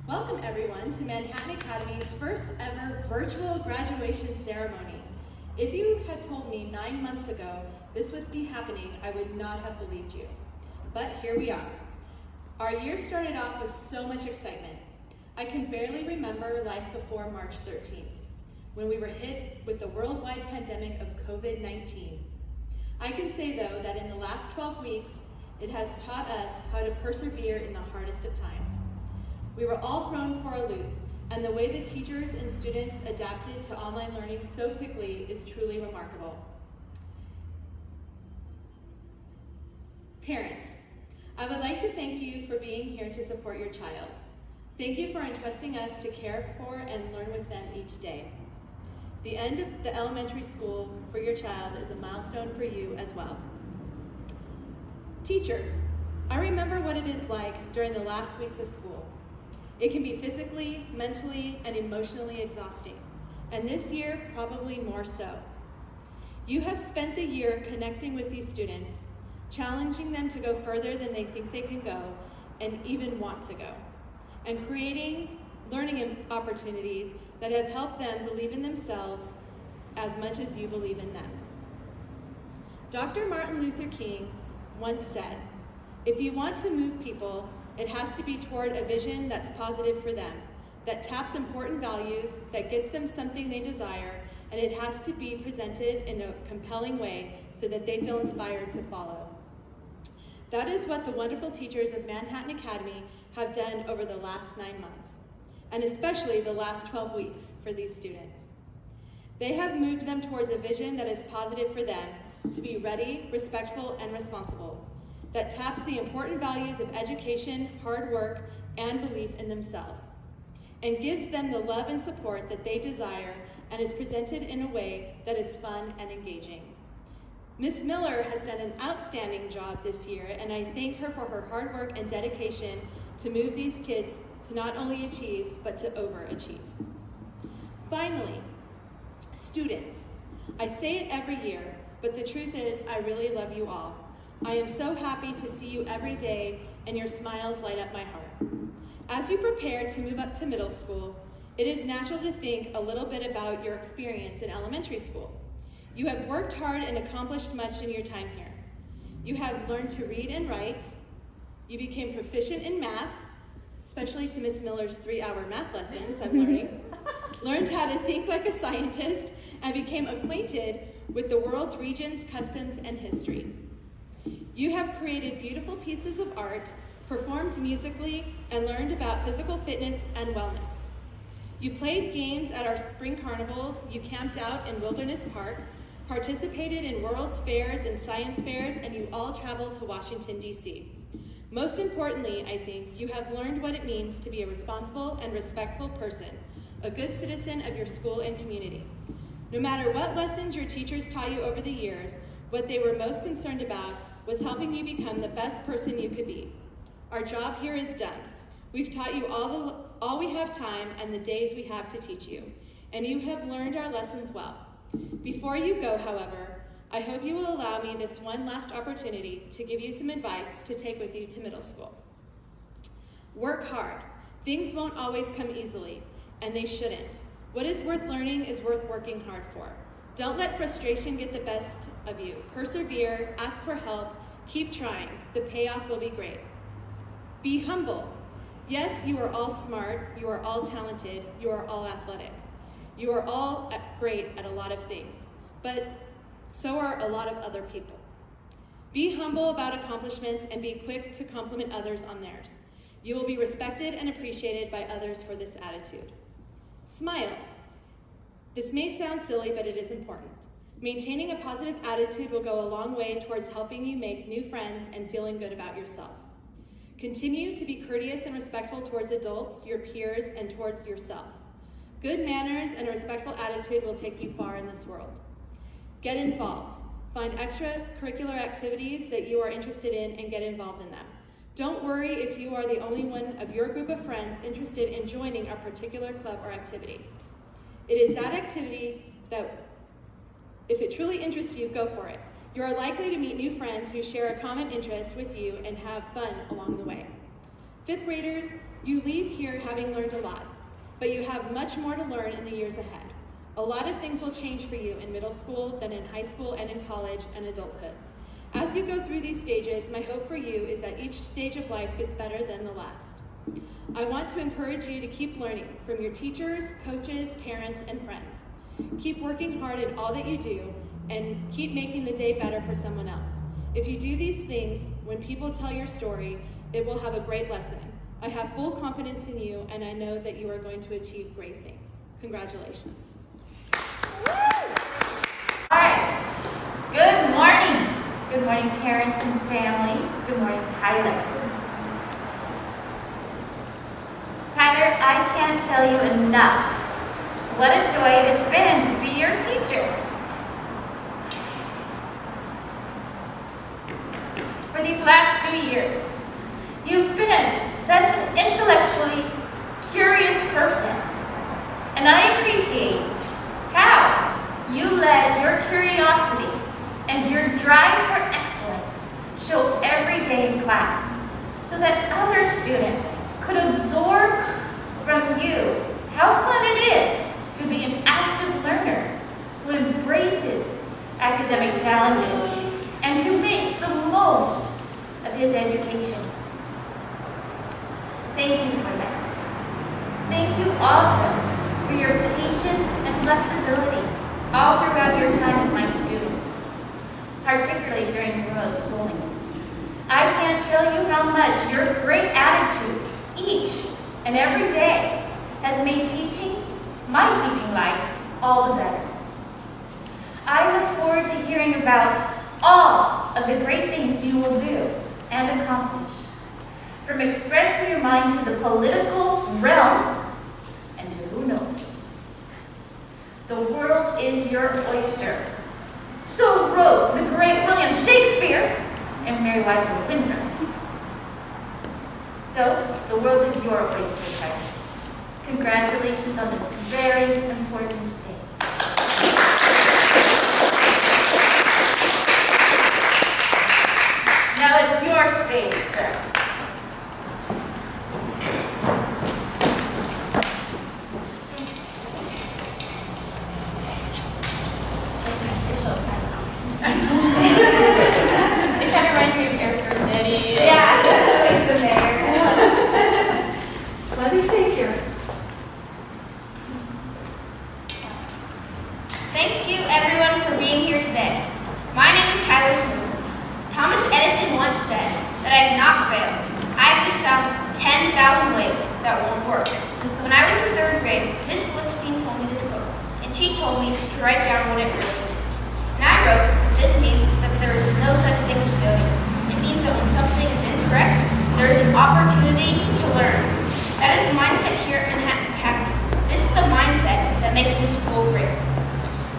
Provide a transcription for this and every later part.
Welcome everyone to Manhattan Academy's first ever virtual graduation ceremony. If you had told me 9 months ago this would be happening, I would not have believed you. But here we are. Our year started off with so much excitement. I can barely remember life before March 13th, when we were hit with the worldwide pandemic of COVID-19. I can say though that in the last 12 weeks, it has taught us how to persevere in the hardest of times. We were all thrown for a loop, and the way that teachers and students adapted to online learning so quickly is truly remarkable. Parents, I would like to thank you for being here to support your child. Thank you for entrusting us to care for and learn with them each day. The end of the elementary school for your child is a milestone for you as well. Teachers, I remember what it is like during the last weeks of school. It can be physically, mentally, and emotionally exhausting, and this year probably more so. You have spent the year connecting with these students, challenging them to go further than they think they can go and even want to go, and creating learning opportunities that have helped them believe in themselves as much as you believe in them. Dr. Martin Luther King once said, "If you want to move people, it has to be toward a vision that's positive for them, that taps important values, that gets them something they desire, and it has to be presented in a compelling way so that they feel inspired to follow." That is what the wonderful teachers of Manhattan Academy have done over the last 9 months, and especially the last 12 weeks for these students. They have moved them towards a vision that is positive for them to be ready, respectful, and responsible, that taps the important values of education, hard work, and belief in themselves, and gives them the love and support that they desire and is presented in a way that is fun and engaging. Ms. Miller has done an outstanding job this year, and I thank her for her hard work and dedication to move these kids to not only achieve, but to overachieve. Finally, students. I say it every year, but the truth is I really love you all. I am so happy to see you every day, and your smiles light up my heart. As you prepare to move up to middle school, it is natural to think a little bit about your experience in elementary school. You have worked hard and accomplished much in your time here. You have learned to read and write. You became proficient in math, especially to Ms. Miller's 3-hour math lessons, I'm learning. Learned how to think like a scientist, and became acquainted with the world's regions, customs, and history. You have created beautiful pieces of art, performed musically, and learned about physical fitness and wellness. You played games at our spring carnivals, you camped out in Wilderness Park, participated in World's Fairs and Science Fairs, and you all traveled to Washington, D.C. Most importantly, I think, you have learned what it means to be a responsible and respectful person, a good citizen of your school and community. No matter what lessons your teachers taught you over the years, what they were most concerned about was helping you become the best person you could be. Our job here is done. We've taught you all we have time and the days we have to teach you, and you have learned our lessons well. Before you go, however, I hope you will allow me this one last opportunity to give you some advice to take with you to middle school. Work hard. Things won't always come easily, and they shouldn't. What is worth learning is worth working hard for. Don't let frustration get the best of you. Persevere, ask for help, keep trying. The payoff will be great. Be humble. Yes, you are all smart, you are all talented, you are all athletic. You are all great at a lot of things, but so are a lot of other people. Be humble about accomplishments and be quick to compliment others on theirs. You will be respected and appreciated by others for this attitude. Smile. This may sound silly, but it is important. Maintaining a positive attitude will go a long way towards helping you make new friends and feeling good about yourself. Continue to be courteous and respectful towards adults, your peers, and towards yourself. Good manners and a respectful attitude will take you far in this world. Get involved. Find extracurricular activities that you are interested in and get involved in them. Don't worry if you are the only one of your group of friends interested in joining a particular club or activity. It is that activity that, if it truly interests you, go for it. You are likely to meet new friends who share a common interest with you and have fun along the way. Fifth graders, you leave here having learned a lot, but you have much more to learn in the years ahead. A lot of things will change for you in middle school, then in high school and in college and adulthood. As you go through these stages, my hope for you is that each stage of life gets better than the last. I want to encourage you to keep learning from your teachers, coaches, parents, and friends. Keep working hard in all that you do, and keep making the day better for someone else. If you do these things, when people tell your story, it will have a great lesson. I have full confidence in you, and I know that you are going to achieve great things. Congratulations. All right. Good morning. Good morning, parents and family. Good morning, Tyler. Tyler, I can't tell you enough what a joy it has been to be your teacher. For these last 2 years, you've been such an intellectually curious person, and I appreciate how you let your curiosity and your drive for excellence show every day in class, so that other students could absorb from you how fun it is to be an active learner who embraces academic challenges and who makes the most of his education. Thank you for that. Thank you also for your patience and flexibility all throughout your time as my student, particularly during remote schooling. I can't tell you how much your great attitude each and every day has made teaching, my teaching life, all the better. I look forward to hearing about all of the great things you will do and accomplish, from expressing your mind to the political realm and to who knows. The world is your oyster. So wrote the great William Shakespeare in Merry Wives of Windsor. So, the world is your oyster, Tyler. Congratulations on this very important day. Now it's your stage, sir. It kind of reminds me of Eric Betty. Yeah, like the mayor. Let me say here. Thank you everyone for being here today. My name is Tyler Smoothens. Thomas Edison once said that I have not failed. I have just found 10,000 ways that won't work. When I was in 3rd grade, Miss Flickstein told me this quote, and she told me to write down what it really meant. And I wrote, this means that there is no such thing as failure. It means that when something is incorrect, there is an opportunity to learn. That is the mindset here at Manhattan Academy. This is the mindset that makes this school great.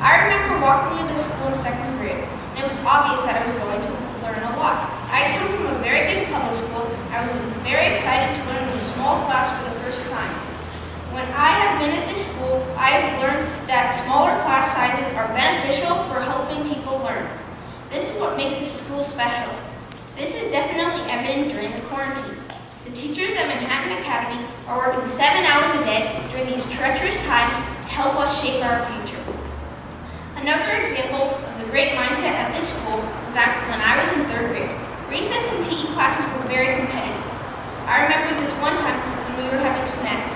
I remember walking into school in 2nd grade, and it was obvious that I was going to learn a lot. I come from a very big public school. I was very excited to learn in a small class for the first time. When I have been at this school, I have learned that smaller class sizes are beneficial for helping people learn. This is what makes this school special. This is definitely evident during the quarantine. The teachers at Manhattan Academy are working 7 hours a day during these treacherous times to help us shape our future. Another example of the great mindset at this school was when I was in 3rd grade. Recess and PE classes were very competitive. I remember this one time when we were having a snack.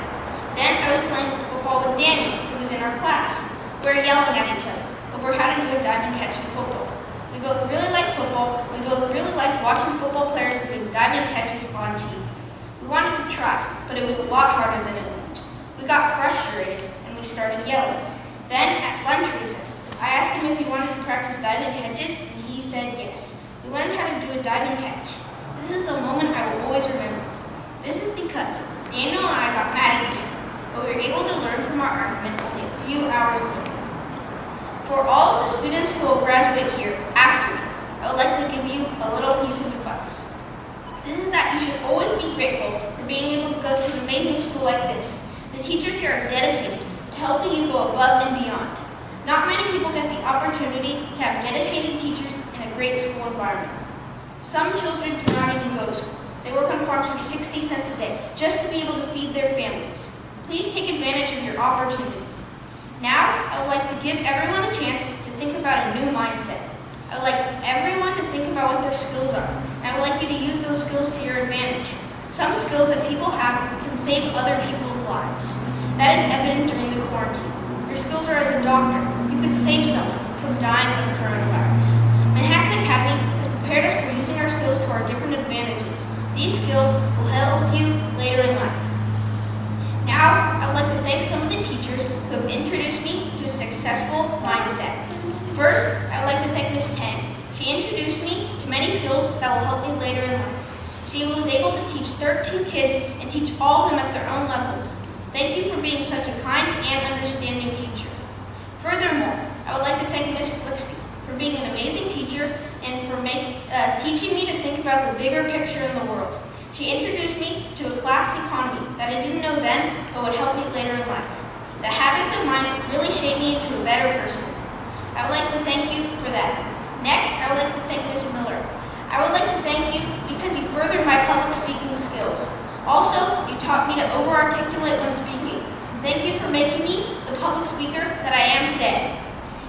Then I was playing football with Daniel, who was in our class. We were yelling at each other over how to do a diamond catch in football. We both really liked football. We both really liked watching football players doing diamond catches on TV. We wanted to try, but it was a lot harder than it looked. We got frustrated and we started yelling. Then at lunch recess, I asked him if he wanted to practice diamond catches, and he said yes. We learned how to do a diamond catch. This is a moment I will always remember. This is because Daniel and I got mad at each other, but we were able to learn from our argument only a few hours later. For all of the students who will graduate here after me, I would like to give you a little piece of advice. This is that you should always be grateful for being able to go to an amazing school like this. The teachers here are dedicated to helping you go above and beyond. Not many people get the opportunity to have dedicated teachers in a great school environment. Some children do not even go to school. They work on farms for 60 cents a day just to be able to feed their families. Please take advantage of your opportunity. Now, I would like to give everyone a chance to think about a new mindset. I would like everyone to think about what their skills are, and I would like you to use those skills to your advantage. Some skills that people have can save other people's lives. That is evident during the quarantine. Your skills are as a doctor. You could save someone from dying of coronavirus. Manhattan Academy has prepared us for using our skills to our different advantages. These skills will help you later in life. Now, I would like to thank some of the teachers who have introduced me to a successful mindset. First, I would like to thank Ms. Tang. She introduced me to many skills that will help me later in life. She was able to teach 13 kids and teach all of them at their own levels. Thank you for being such a kind and understanding teacher. Furthermore, I would like to thank Ms. Flixie for being an amazing teacher and for teaching me to think about the bigger picture in the world. She introduced me to a class economy that I didn't know then, but would help me later in life. The habits of mine really shaped me into a better person. I would like to thank you for that. Next, I would like to thank Ms. Miller. I would like to thank you because you furthered my public speaking skills. Also, you taught me to over-articulate when speaking. Thank you for making me the public speaker that I am today.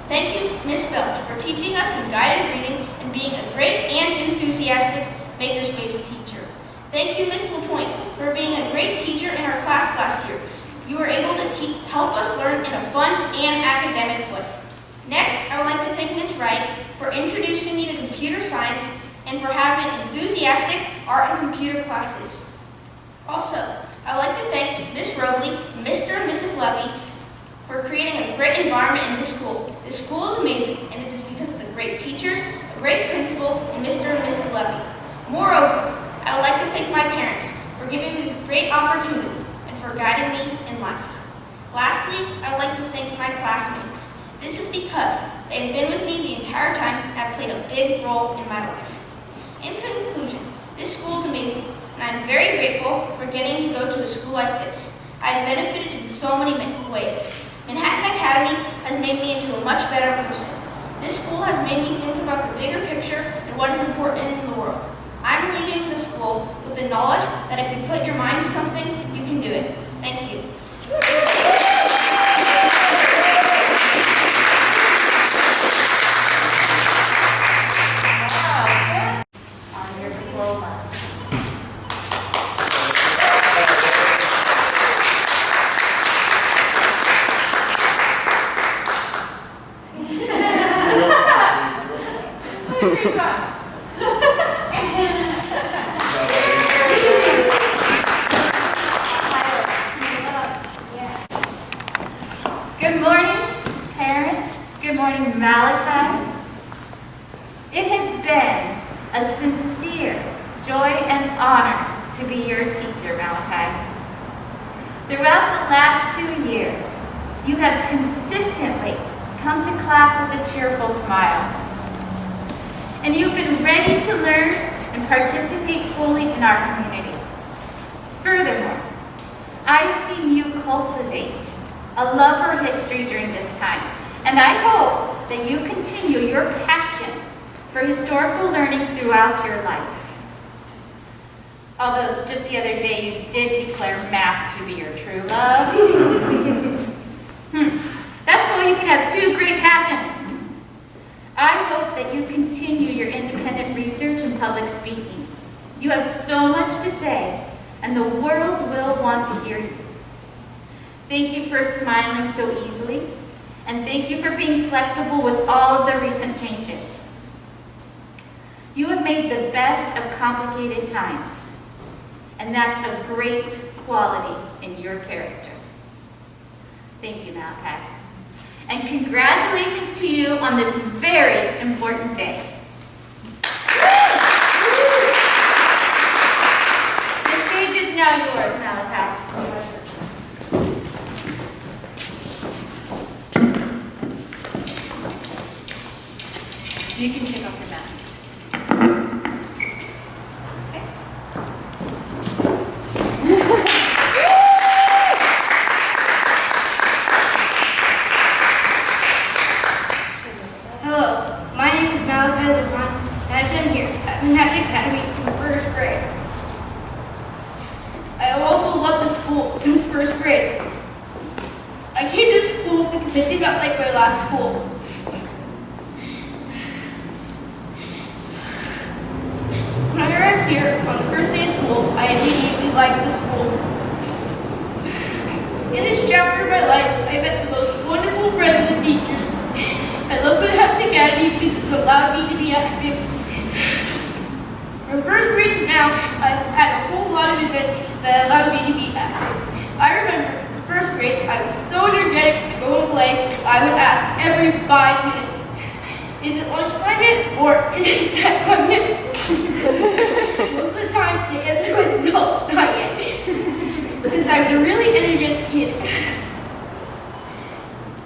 Thank you, Ms. Belch, for teaching us in guided reading and being a great and enthusiastic makerspace teacher. Thank you, Ms. LaPointe, for being a great teacher in our class last year. You were able to help us learn in a fun and academic way. Next, I would like to thank Ms. Wright for introducing me to computer science and for having enthusiastic art and computer classes. Also, I would like to thank Ms. Robley, Mr. and Mrs. Levy for creating a great environment in this school. This school is amazing, and it is because of the great teachers, a great principal, and Mr. and Mrs. Levy. Moreover, I would like to thank my parents for giving me this great opportunity and for guiding me in life. Lastly, I would like to thank my classmates. This is because they have been with me the entire time and have played a big role in my life. In conclusion, this school is amazing, and I am very grateful for getting to go to a school like this. I have benefited in so many ways. Manhattan Academy has made me into a much better person. This school has made me think about the bigger picture and what is important in the world. I'm leaving the school with the knowledge that if you put your mind to something, you can do it. Thank you. On your diplomas. Good morning, parents. Good morning, Malachi. It has been a sincere joy and honor to be your teacher, Malachi. Throughout the last 2 years, you have consistently come to class with a cheerful smile. And you've been ready to learn and participate fully in our community. Furthermore, I've seen you cultivate a love for history during this time, and I hope that you continue your passion for historical learning throughout your life. Although just the other day you did declare math to be your true love. That's cool, you can have two great passions. I hope that you continue your independent research and public speaking. You have so much to say, and the world will want to hear you. Thank you for smiling so easily, and thank you for being flexible with all of the recent changes. You have made the best of complicated times, and that's a great quality in your character. Thank you, Malachi. And congratulations to you on this very important day. The stage is now yours, Malachi. You can take off your mask. Okay. Hello, my name is Malachi LeBron, and I've been here at Manhattan Academy in first grade. school since first grade. I came to school because I did not like my last school. When I arrived here on the first day of school, I immediately liked the school. In this chapter of my life, I met the most wonderful friends and teachers. I love Manhattan Academy because it allowed me to be active. From first grade to now, I've had a whole lot of adventures that allowed me to be active. I remember in first grade, I was so energetic to go and play, I would ask every 5 minutes, is it lunchtime yet, or is it snack time yet? Most of the time, the answer was no, not yet. Since I was a really energetic kid,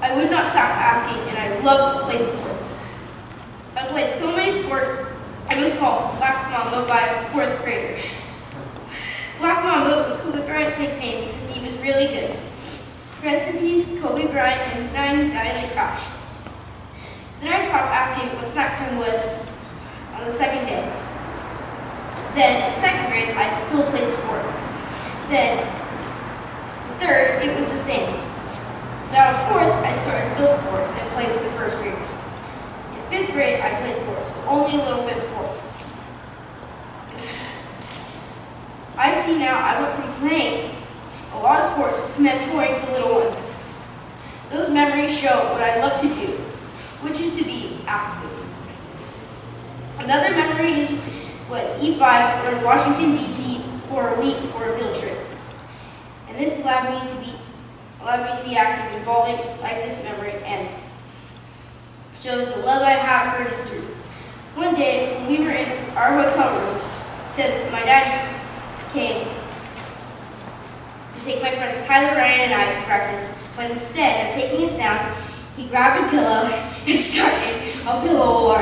I would not stop asking, and I loved to play sports. I played so many sports, I was called Black Mamba by a 4th grader. Black Mamba was Kobe Bryant's nickname because he was really good. Rest in peace, Kobe Bryant, and 9 died in a crash. Then I stopped asking what snack time was on the second day. Then in 2nd grade, I still played sports. Then in 3rd, it was the same. Now in 4th, I started to build forts and play with the 1st graders. In 5th grade, I played sports, but only a little bit of forts. I see now I went from playing a lot of sports to mentoring the little ones. Those memories show what I love to do, which is to be active. Another memory is when E5 were in Washington, D.C. for a week for a field trip. And this allowed me to be active, involving like this memory, and shows the love I have for history. One day, when we were in our hotel room, since my dad came to take my friends Tyler, Ryan, and I to practice, but instead of taking us down, he grabbed a pillow and started a pillow war.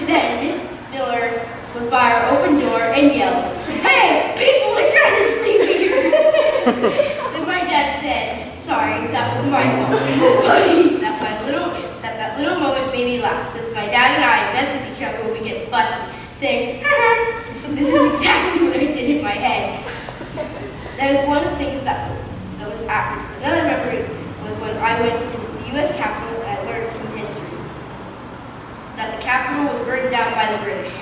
Then Miss Miller was by our open door and yelled, "Hey, people are trying to sleep here!" Then my dad said, "Sorry, that was my fault." It was funny that little moment made me laugh, since my dad and I mess with each other when we get busted, saying, "Ha." This is exactly what I did in my head. That is one of the things that was active. Another memory was when I went to the U.S. Capitol and I learned some history. That the Capitol was burned down by the British.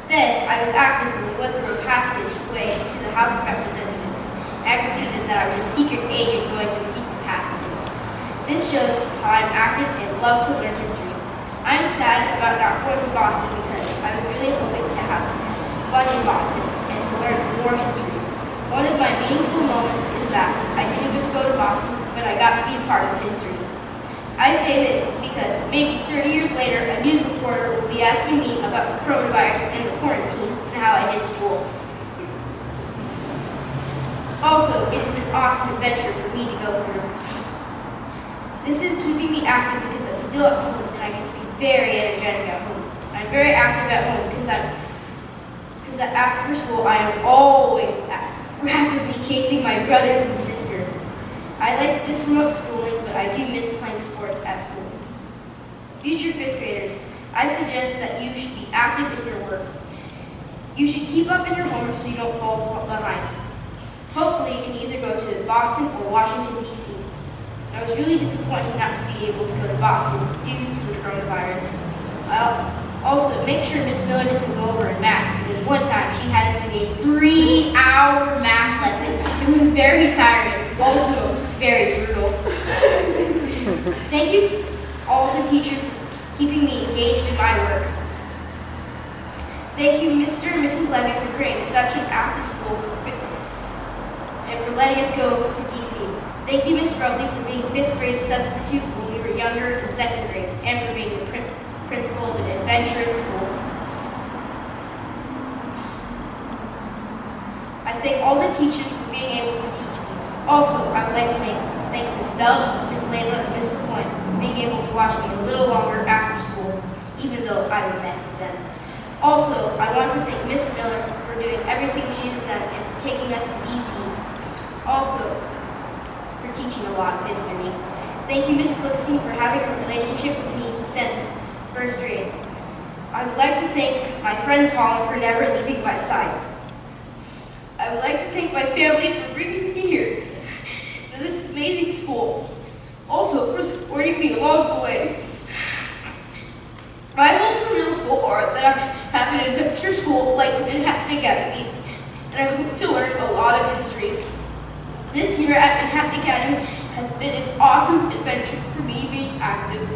Then I was active when we went through a passageway to the House of Representatives. I pretended that I was a secret agent going through secret passages. This shows how I'm active and love to learn history. I am sad about not going to Boston because I was really hoping to have fun in Boston and to learn more history. One of my meaningful moments is that I didn't get to go to Boston, but I got to be a part of history. I say this because maybe 30 years later, a news reporter will be asking me about the coronavirus and the quarantine and how I did school. Also, it is an awesome adventure for me to go through. This is keeping me active because I'm still at home and I get to be very energetic at home. I'm very active at home because after school I am always rapidly chasing my brothers and sister. I like this remote schooling, but I do miss playing sports at school. Future 5th graders, I suggest that you should be active in your work. You should keep up in your homework so you don't fall behind. Hopefully you can either go to Boston or Washington, D.C. I was really disappointed not to be able to go to Boston due to the coronavirus. Also, make sure Miss Miller doesn't go over in math, because one time she had us do a 3-hour math lesson. It was very tiring, also very brutal. Thank you all the teachers for keeping me engaged in my work. Thank you Mr. and Mrs. Levy for creating such an active school and for letting us go to DC. Thank you Ms. Rowley for being 5th grade substitute when we were younger in 2nd grade, and for being the principal of an adventurous school. I thank all the teachers for being able to teach me. Also, I would like to thank Ms. Belch, Ms. Layla, and Ms. LaPointe for being able to watch me a little longer after school, even though I would mess with them. Also, I want to thank Ms. Miller for doing everything she has done and for taking us to DC. Also, for teaching a lot of history. Thank you, Ms. Flickstein, for having a relationship with me since 1st grade. I would like to thank my friend Colin for never leaving my side. I would like to thank my family for bringing me here to this amazing school. Also for supporting me along the way. My goals for middle school are that I have an adventure school like Manhattan Academy, and I hope to learn a lot of history. This year at Manhattan Academy has been an awesome adventure for me being active.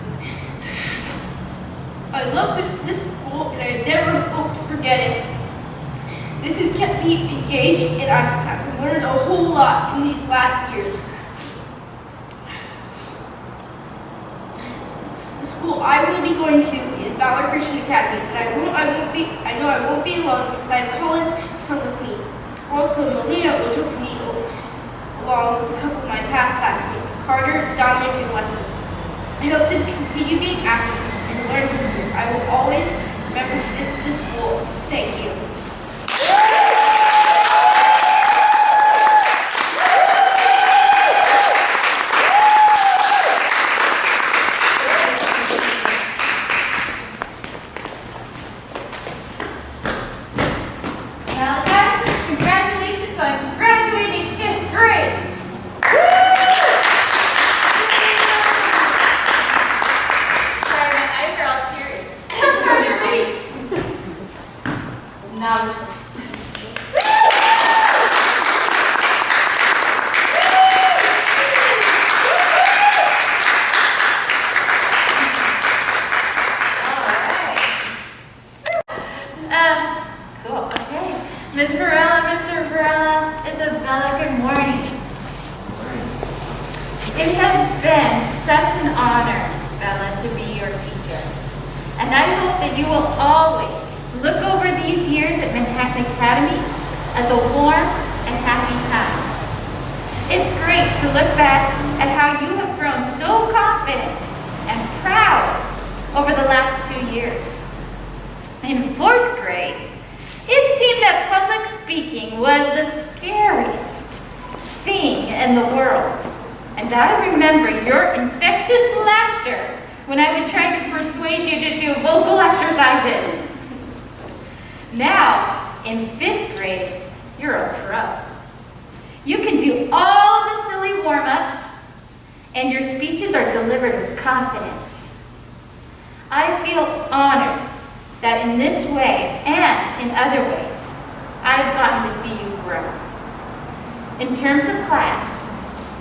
I love this school and I never hope to forget it. This has kept me engaged and I have learned a whole lot in these last years. The school I will be going to is Valor Christian Academy, and I know I won't be alone because I have Colin to come with me. Also, Malia will join me along with a couple of my past classmates, Carter, Dominic, and Wesley. I hope to continue being active and learn history. I will always remember to visit this school. Thank you. Congratulations on graduating 5th grade. Sorry, my eyes are all teary. It's hard to read. Now. Cool, okay. Ms. Varela, Mr. Varela, Isabella, good morning. It has been such an honor, Bella, to be your teacher. And I hope that you will always look over these years at Manhattan Academy as a warm and happy time. It's great to look back at how you have grown so confident and proud over the last 2 years. In 4th grade, it seemed that public speaking was the scariest thing in the world. And I remember your infectious laughter when I would try to persuade you to do vocal exercises. Now, in 5th grade, you're a pro. You can do all of the silly warm-ups, and your speeches are delivered with confidence. I feel honored that in this way and in other ways, I've gotten to see you grow. In terms of class,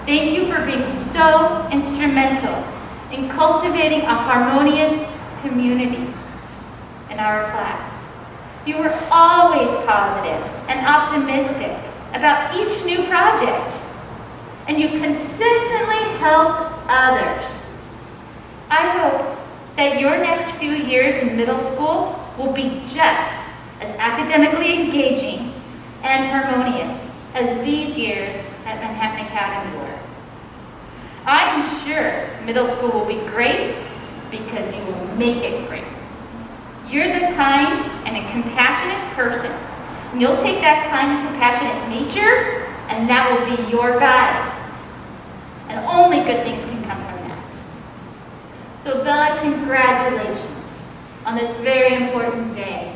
thank you for being so instrumental in cultivating a harmonious community in our class. You were always positive and optimistic about each new project, and you consistently helped others. I hope that your next few years in middle school will be just as academically engaging and harmonious as these years at Manhattan Academy were. I am sure middle school will be great because you will make it great. You're the kind and a compassionate person, and you'll take that kind and compassionate nature, and that will be your guide. And only good things can come from that. So Bella, congratulations on this very important day.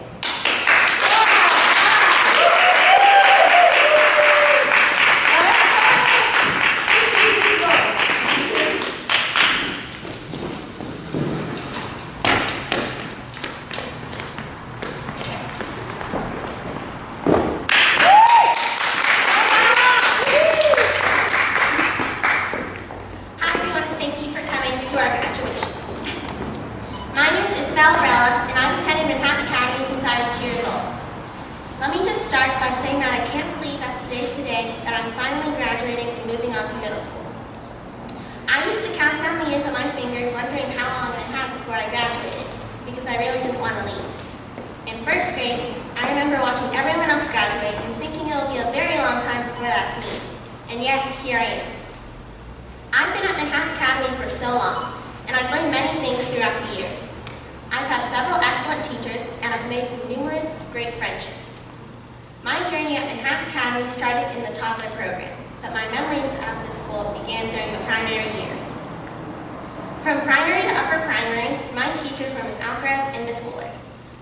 From primary to upper primary, my teachers were Ms. Alcaraz and Ms. Bullard.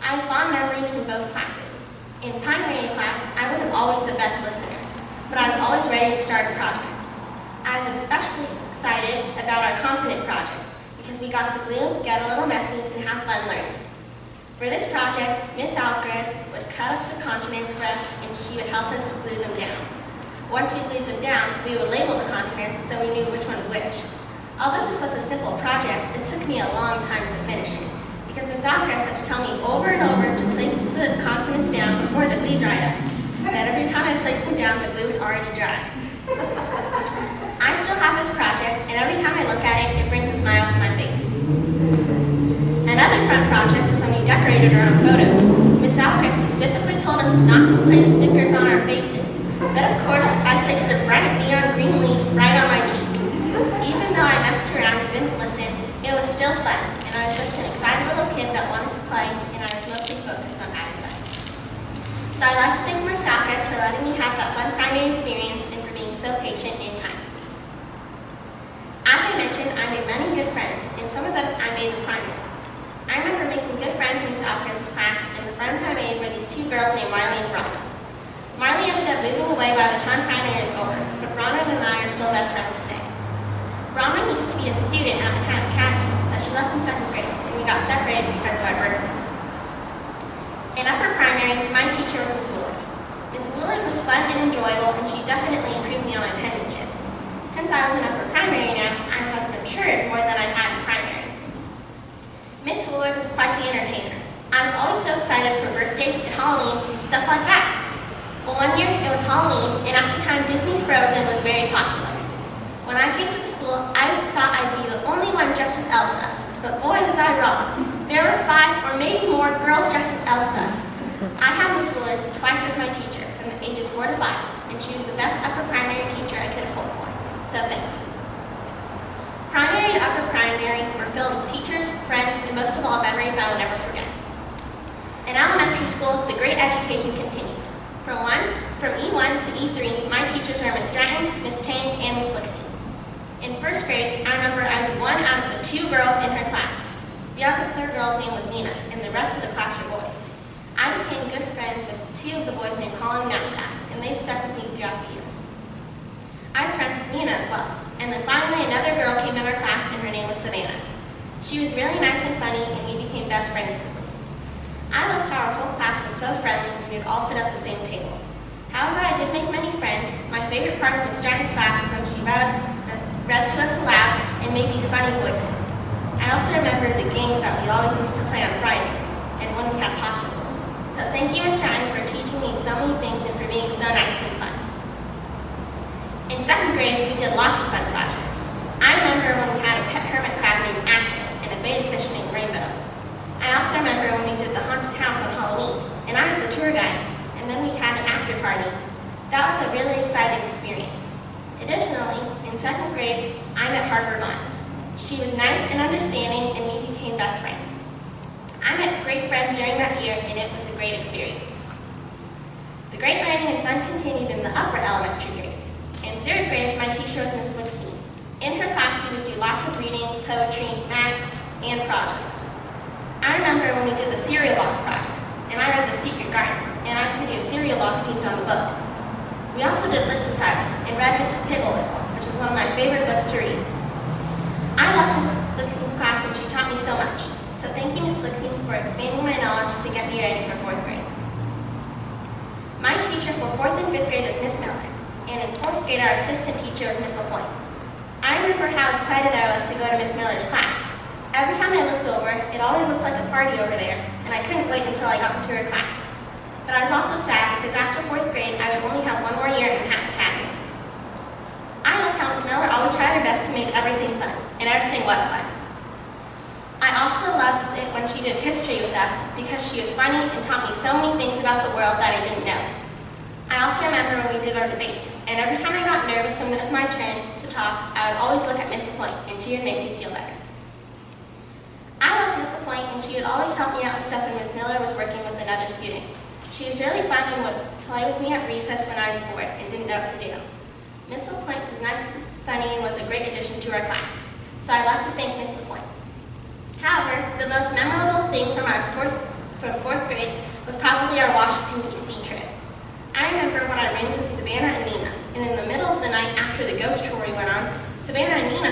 I have fond memories from both classes. In primary class, I wasn't always the best listener. but I was always ready to start a project. I was especially excited about our continent project because we got to glue, get a little messy, and have fun learning. For this project, Miss Alcaraz would cut up the continents for us and she would help us glue them down. Once we glued them down, we would label the continents so we knew which one was which. Although this was a simple project, it took me a long time to finish it because Miss Alcaraz had to tell me over and over to place the continents down before the glue dried up. But every time I placed them down, the glue was already dry. I still have this project, and every time I look at it, it brings a smile to my face. Another fun project is when we decorated our own photos. Miss Alcaraz specifically told us not to place stickers on our faces, but of course, I placed a bright neon green leaf right on my cheek. Even though I messed around and didn't listen, it was still fun, and I was just an excited little kid that wanted to play, and I was mostly focused on having fun. So I'd like to thank Miss Alcaraz for letting me have that fun primary experience and for being so patient and kind. As I mentioned, I made many good friends, and some of them I made in primary. I remember making good friends in Miss Alcaraz's class, and the friends I made were these two girls named Marley and Ronna. Marley ended up moving away by the time primary was over, but Ronna and I are still best friends today. Ronna used to be a student at Manhattan Academy, but she left in 2nd grade, and we got separated because of our birthdays. In upper primary, my teacher was Miss Woolard. Miss Woolard was fun and enjoyable, and she definitely improved me on my penmanship. Since I was in upper primary now, I have matured more than I had in primary. Miss Woolard was quite the entertainer. I was always so excited for birthdays and Halloween and stuff like that. Well, one year it was Halloween, and at the time Disney's Frozen was very popular. When I came to the school, I thought I'd be the only one dressed as Elsa, but boy was I wrong. There were 5 or maybe more girls dressed as Elsa. I had Miss Woolard twice as my teacher from the ages 4 to 5, and she was the best upper primary teacher I could have hoped for, so thank you. Primary and upper primary were filled with teachers, friends, and most of all memories I will never forget. In elementary school, the great education continued. From E1 to E3, my teachers were Miss Stratton, Miss Tang, and Miss Lickstein. In 1st grade, I remember I was one out of the 2 girls in her class. The other girl's name was Nina, and the rest of the class were boys. I became good friends with 2 of the boys named Colin and Natalie, and they stuck with me throughout the years. I was friends with Nina as well, and then finally another girl came in our class, and her name was Savannah. She was really nice and funny, and we became best friends quickly. I loved how our whole class was so friendly, and we would all sit at the same table. However, I did make many friends. My favorite part of Miss Stratton's class is when she read to us aloud and made these funny voices. I also remember the games that we always used to play on Fridays, and when we had popsicles. So thank you, Miss Stratton, for teaching me so many things and for being so nice and fun. In 2nd grade, we did lots of fun projects. I remember when we had a pet hermit crab named Active and a betta fish named Rainbow. I also remember when we did the haunted house on Halloween, and I was the tour guide, and then we had an after party. That was a really exciting experience. Additionally, in 2nd grade, I met Harper Vaughn. She was nice and understanding, and we became best friends. I met great friends during that year, and it was a great experience. The great learning and fun continued in the upper elementary grades. In 3rd grade, my teacher was Miss Lickstein. In her class, we would do lots of reading, poetry, math, and projects. I remember when we did the cereal box project, and I read The Secret Garden, and I had to do a cereal box themed on the book. We also did Lit Society and read Mrs. Pigglewiggle, which was one of my favorite books to read. I loved Miss Lickstein's class, and she taught me so much. So thank you, Miss Lickstein, for expanding my knowledge to get me ready for 4th grade. My teacher for 4th and 5th grade was Miss Miller, and in 4th grade, our assistant teacher was Miss LaPointe. I remember how excited I was to go to Miss Miller's class. Every time I looked over, it always looked like a party over there, and I couldn't wait until I got into her class. But I was also sad because after 4th grade, I would only have 1 more year at Manhattan Academy. I loved how Miss Miller always tried her best to make everything fun, and everything was fun. I also loved it when she did history with us because she was funny and taught me so many things about the world that I didn't know. I also remember when we did our debates, and every time I got nervous when it was my turn to talk, I would always look at Miss LaPointe, and she would make me feel better. I loved Miss LaPointe, and she would always help me out with stuff when Miss Miller was working with another student. She was really fun and would play with me at recess when I was bored and didn't know what to do. Miss LaPointe was nice and funny and was a great addition to our class, so I'd like to thank Miss LaPointe. However, the most memorable thing from 4th grade was probably our Washington, D.C. trip. I remember when I roomed with Savannah and Nina.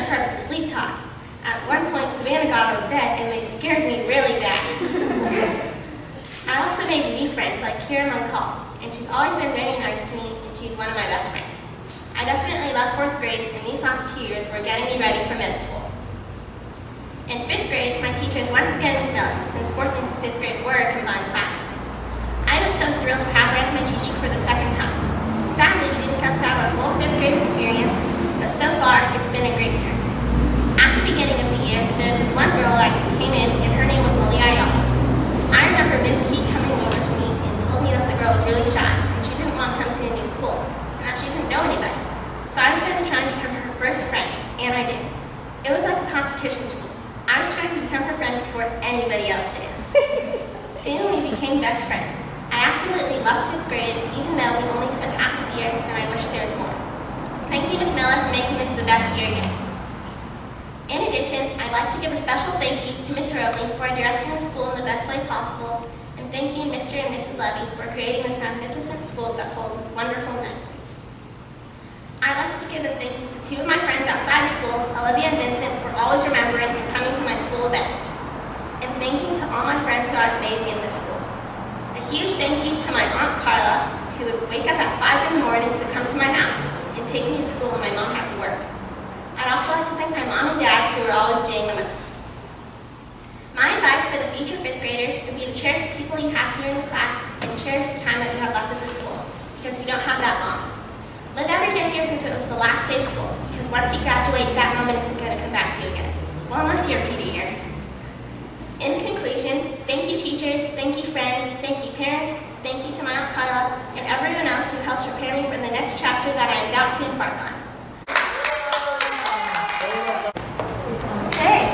started to sleep talk. At one point, Savannah got out of bed and they scared me really bad. I also made new friends like Kira McCall, and she's always been very nice to me, and she's one of my best friends. I definitely love 4th grade, and these last 2 years were getting me ready for middle school. In 5th grade, my teacher is once again Miss Miller, since 4th and 5th grade were a combined class. I was so thrilled to have her as my teacher for the second time. Sadly, we didn't get to have our full 5th grade experience, but so far, it's been a great year. At the beginning of the year, there was this one girl that came in, and her name was Malia Ayala. I remember Miss Key coming over to me and told me that the girl was really shy, and she didn't want to come to a new school, and that she didn't know anybody. So I was going to try and become her first friend, and I did. It was like a competition to me. I was trying to become her friend before anybody else did. Soon we became best friends. I absolutely loved 5th grade, even though we only spent half of the year, and I wish there was more. Thank you, Miss Miller, for making this the best year yet. In addition, I'd like to give a special thank you to Ms. Robley for directing the school in the best way possible, and thank you Mr. and Mrs. Levy for creating this magnificent school that holds wonderful memories. I'd like to give a thank you to 2 of my friends outside of school, Olivia and Vincent, for always remembering and coming to my school events. And thank you to all my friends who have made me in this school. A huge thank you to my Aunt Carla, who would wake up at 5 in the morning to come to my house and take me to school when my mom had to work. I'd also like to thank my mom and dad, who were always doing the most. My advice for the future 5th graders would be to cherish the people you have here in the class and cherish the time that you have left at the school, because you don't have that long. Live every day here as if it was the last day of school, because once you graduate, that moment isn't going to come back to you again. Well, unless you're a PD year. In conclusion, thank you teachers, thank you friends, thank you parents, thank you to my Aunt Carla, and everyone else who helped prepare me for the next chapter that I am about to embark on. Okay.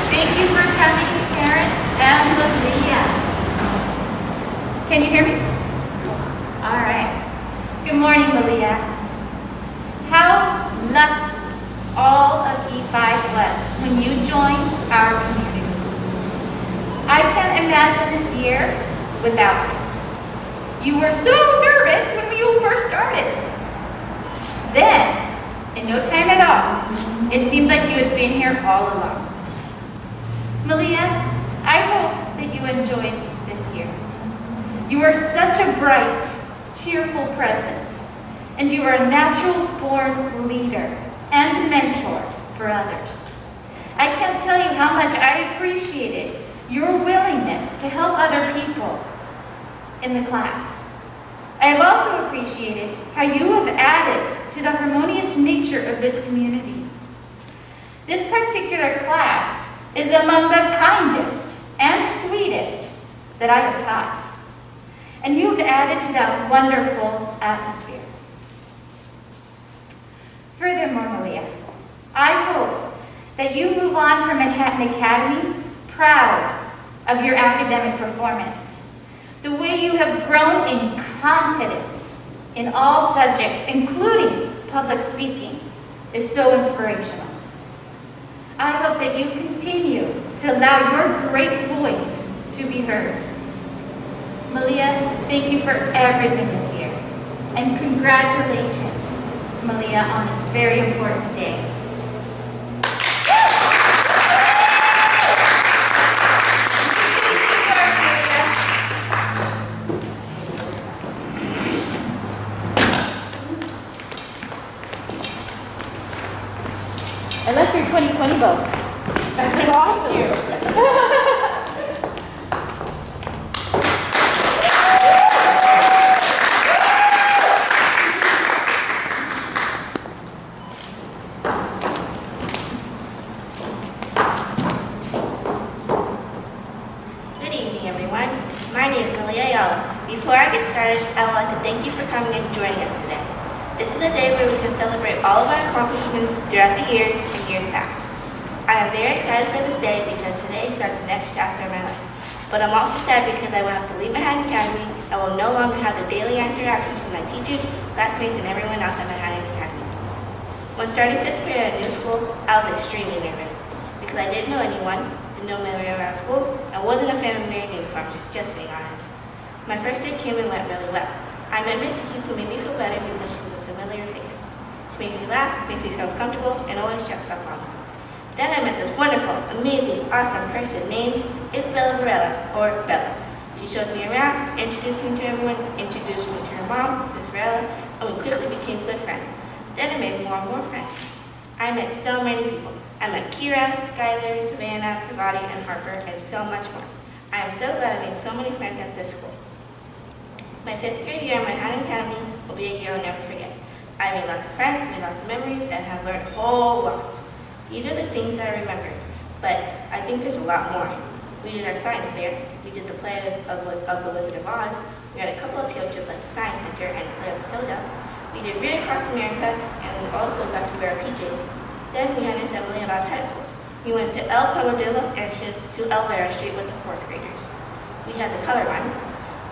Thank you for coming, parents and Malia. Can you hear me? All right. Good morning, Malia. How lucky all of E5 was when you joined our community. I can't imagine this year without you. You were so nervous when you first started. Then, in no time at all, it seemed like you had been here all along. Malia, I hope that you enjoyed this year. You are such a bright, cheerful presence, and you are a natural-born leader and mentor for others. I can't tell you how much I appreciated your willingness to help other people in the class. I have also appreciated how you have added to the harmonious nature of this community. This particular class is among the kindest and sweetest that I have taught, and you've added to that wonderful atmosphere. Furthermore, Malia, I hope that you move on from Manhattan Academy proud of your academic performance. The way you have grown in confidence in all subjects, including public speaking, is so inspirational. I hope that you continue to allow your great voice to be heard. Malia, thank you for everything this year, and congratulations, Malia, on this very important day. I love your 2020 bow. That's awesome. Good evening, everyone. My name is Malia Ayala. Before I get started, I would like to thank you for coming and joining us today. This is a day where we can celebrate all of our accomplishments throughout the years and years past. I am very excited for this day because today starts the next chapter of my life. But I'm also sad because I will have to leave Manhattan Academy and will no longer have the daily interactions with my teachers, classmates, and everyone else at Manhattan Academy. When starting 5th grade at a new school, I was extremely nervous because I didn't know anyone, didn't know my way around school, and wasn't a fan of wearing uniforms, just being honest. My first day came and went really well. I met Miss Keith, who made me feel better because she was a familiar face. She She makes me laugh, makes me feel comfortable, and always checks up on me. Then I met this wonderful, amazing, awesome person named Isabella Varela, or Bella. She showed me around, introduced me to everyone, introduced me to her mom, Miss Varela, and we quickly became good friends. Then I made more and more friends. I met so many people. I met Kira, Skylar, Savannah, Privati, and Harper, and so much more. I am so glad I made so many friends at this school. My 5th grade year at Manhattan Academy will be a year I'll never forget. I made lots of friends, made lots of memories, and have learned a whole lot. These are the things that I remembered, but I think there's a lot more. We did our science fair, we did the play of the Wizard of Oz, we had a couple of field trips like the Science Center and the play of Matilda. We did Read Across America, and we also got to wear our PJs. Then we had an assembly of our titles. We went to El Pueblo de Los Angeles to Elvira Street with the 4th graders. We had the color run.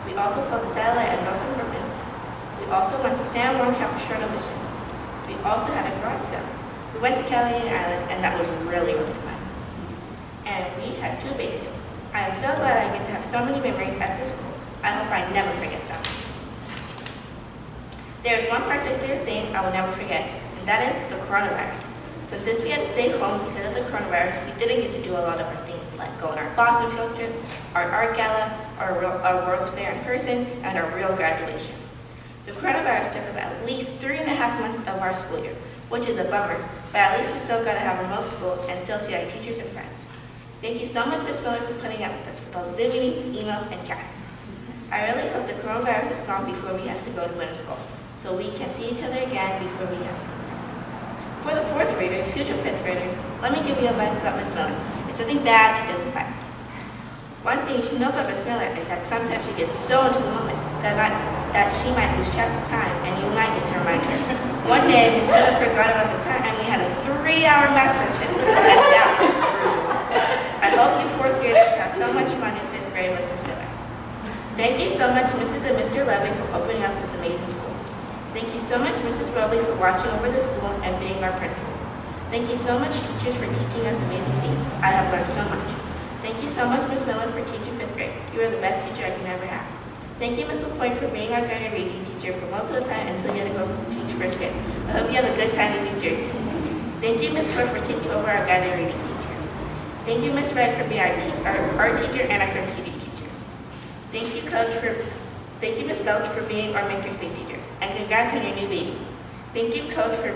We also saw the satellite at Northrop Grumman. We also went to San Juan Capistrano Mission. We also had a garage sale. We went to Catalina Island, and that was really, really fun. And we had 2 basics. I am so glad I get to have so many memories at this school. I hope I never forget them. There is one particular thing I will never forget, and that is the coronavirus. So since we had to stay home because of the coronavirus, we didn't get to do a lot of our things, like go on our Boston field trip, our art gala, our World's Fair in person, and our real graduation. The coronavirus took up at least 3.5 months of our school year, which is a bummer, but at least we still got to have remote school and still see our teachers and friends. Thank you so much, Ms. Miller, for putting up with us with all Zoom meetings, emails, and chats. I really hope the coronavirus is gone before we have to go to winter school, so we can see each other again before we have to. For the 4th graders, future 5th graders, let me give you advice about Ms. Miller. It's something bad she doesn't like. One thing she knows about Ms. Miller is that sometimes she gets so into the moment that she might lose track of time, and you might need to remind her. One day, Ms. Miller forgot about the time, and we had a 3-hour math session, and that was brutal. I hope you 4th graders have so much fun in 5th grade with Ms. Miller. Thank you so much, Mrs. and Mr. Levy, for opening up this amazing school. Thank you so much, Mrs. Roby, for watching over the school and being our principal. Thank you so much, teachers, for teaching us amazing things. I have learned so much. Thank you so much, Ms. Miller, for teaching 5th grade. You are the best teacher I can ever have. Thank you, Ms. LaPointe, for being our guided reading teacher for most of the time until you had to go teach 1st grade. I hope you have a good time in New Jersey. Thank you, Ms. Tor, for taking over our guided reading teacher. Thank you, Ms. Wright, for being our teacher and our computer teacher. Thank you, Ms. Belch, for being our makerspace teacher. And congrats on your new baby. Thank you, Coach, for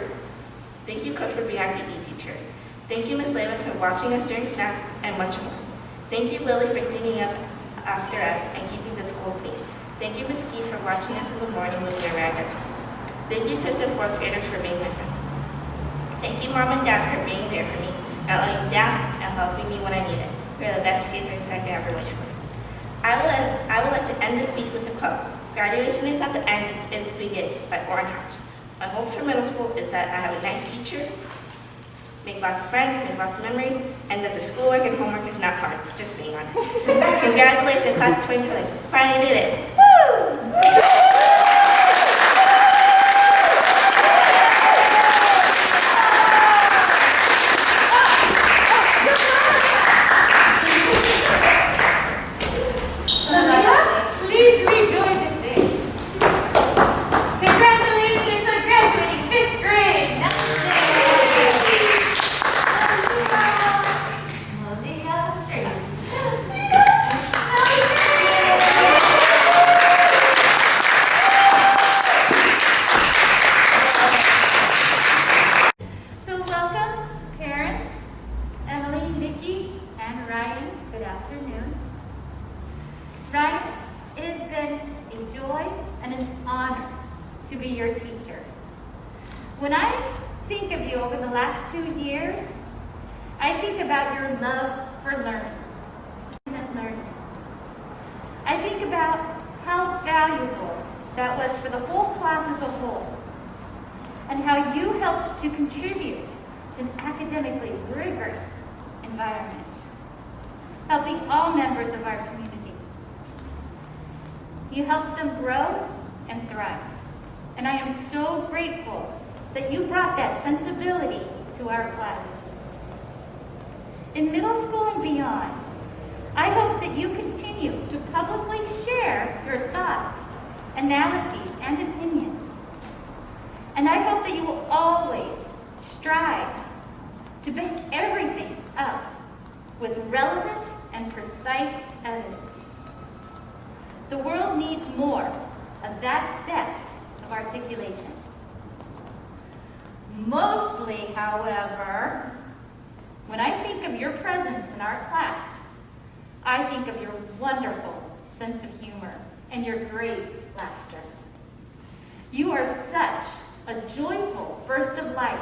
being our PE teacher. Thank you, Ms. Leva, for watching us during snack and much more. Thank you, Willie, for cleaning up after us and keeping the school clean. Thank you, Ms. Key, for watching us in the morning with your rag at school. Thank you, 5th and 4th graders, for being my friends. Thank you, Mom and Dad, for being there for me, not letting me down and helping me when I need it. You're the best parents I could ever wish for. I would like to end this speech with a quote. Graduation is not the end, it is the beginning, by Orrin Hatch. My hope for middle school is that I have a nice teacher, make lots of friends, make lots of memories, and that the schoolwork and homework is not hard, just being honest. Congratulations, class of 2020. Finally did it. Woo! Please rejoin the stage. Congratulations on graduating 5th grade. Namaste. So welcome, parents, Emily, Nikki, and Ryan. Good afternoon. Ryan, it has been a joy and an honor to be your teacher. When I think of you over the last 2 years, I think about your love for learning. I think about how valuable that was for the whole class as a whole, and how you helped to contribute to an academically rigorous environment, helping all members of our community. You helped them grow and thrive. And I am so grateful that you brought that sensibility to our class. In middle school and beyond, I hope that you continue to publicly share your thoughts, analyses, and opinions. And I hope that you will always strive to back everything up with relevant and precise evidence. The world needs more of that depth of articulation. Mostly, however, when I think of your presence in our class, I think of your wonderful sense of humor and your great laughter. You are such a joyful burst of light.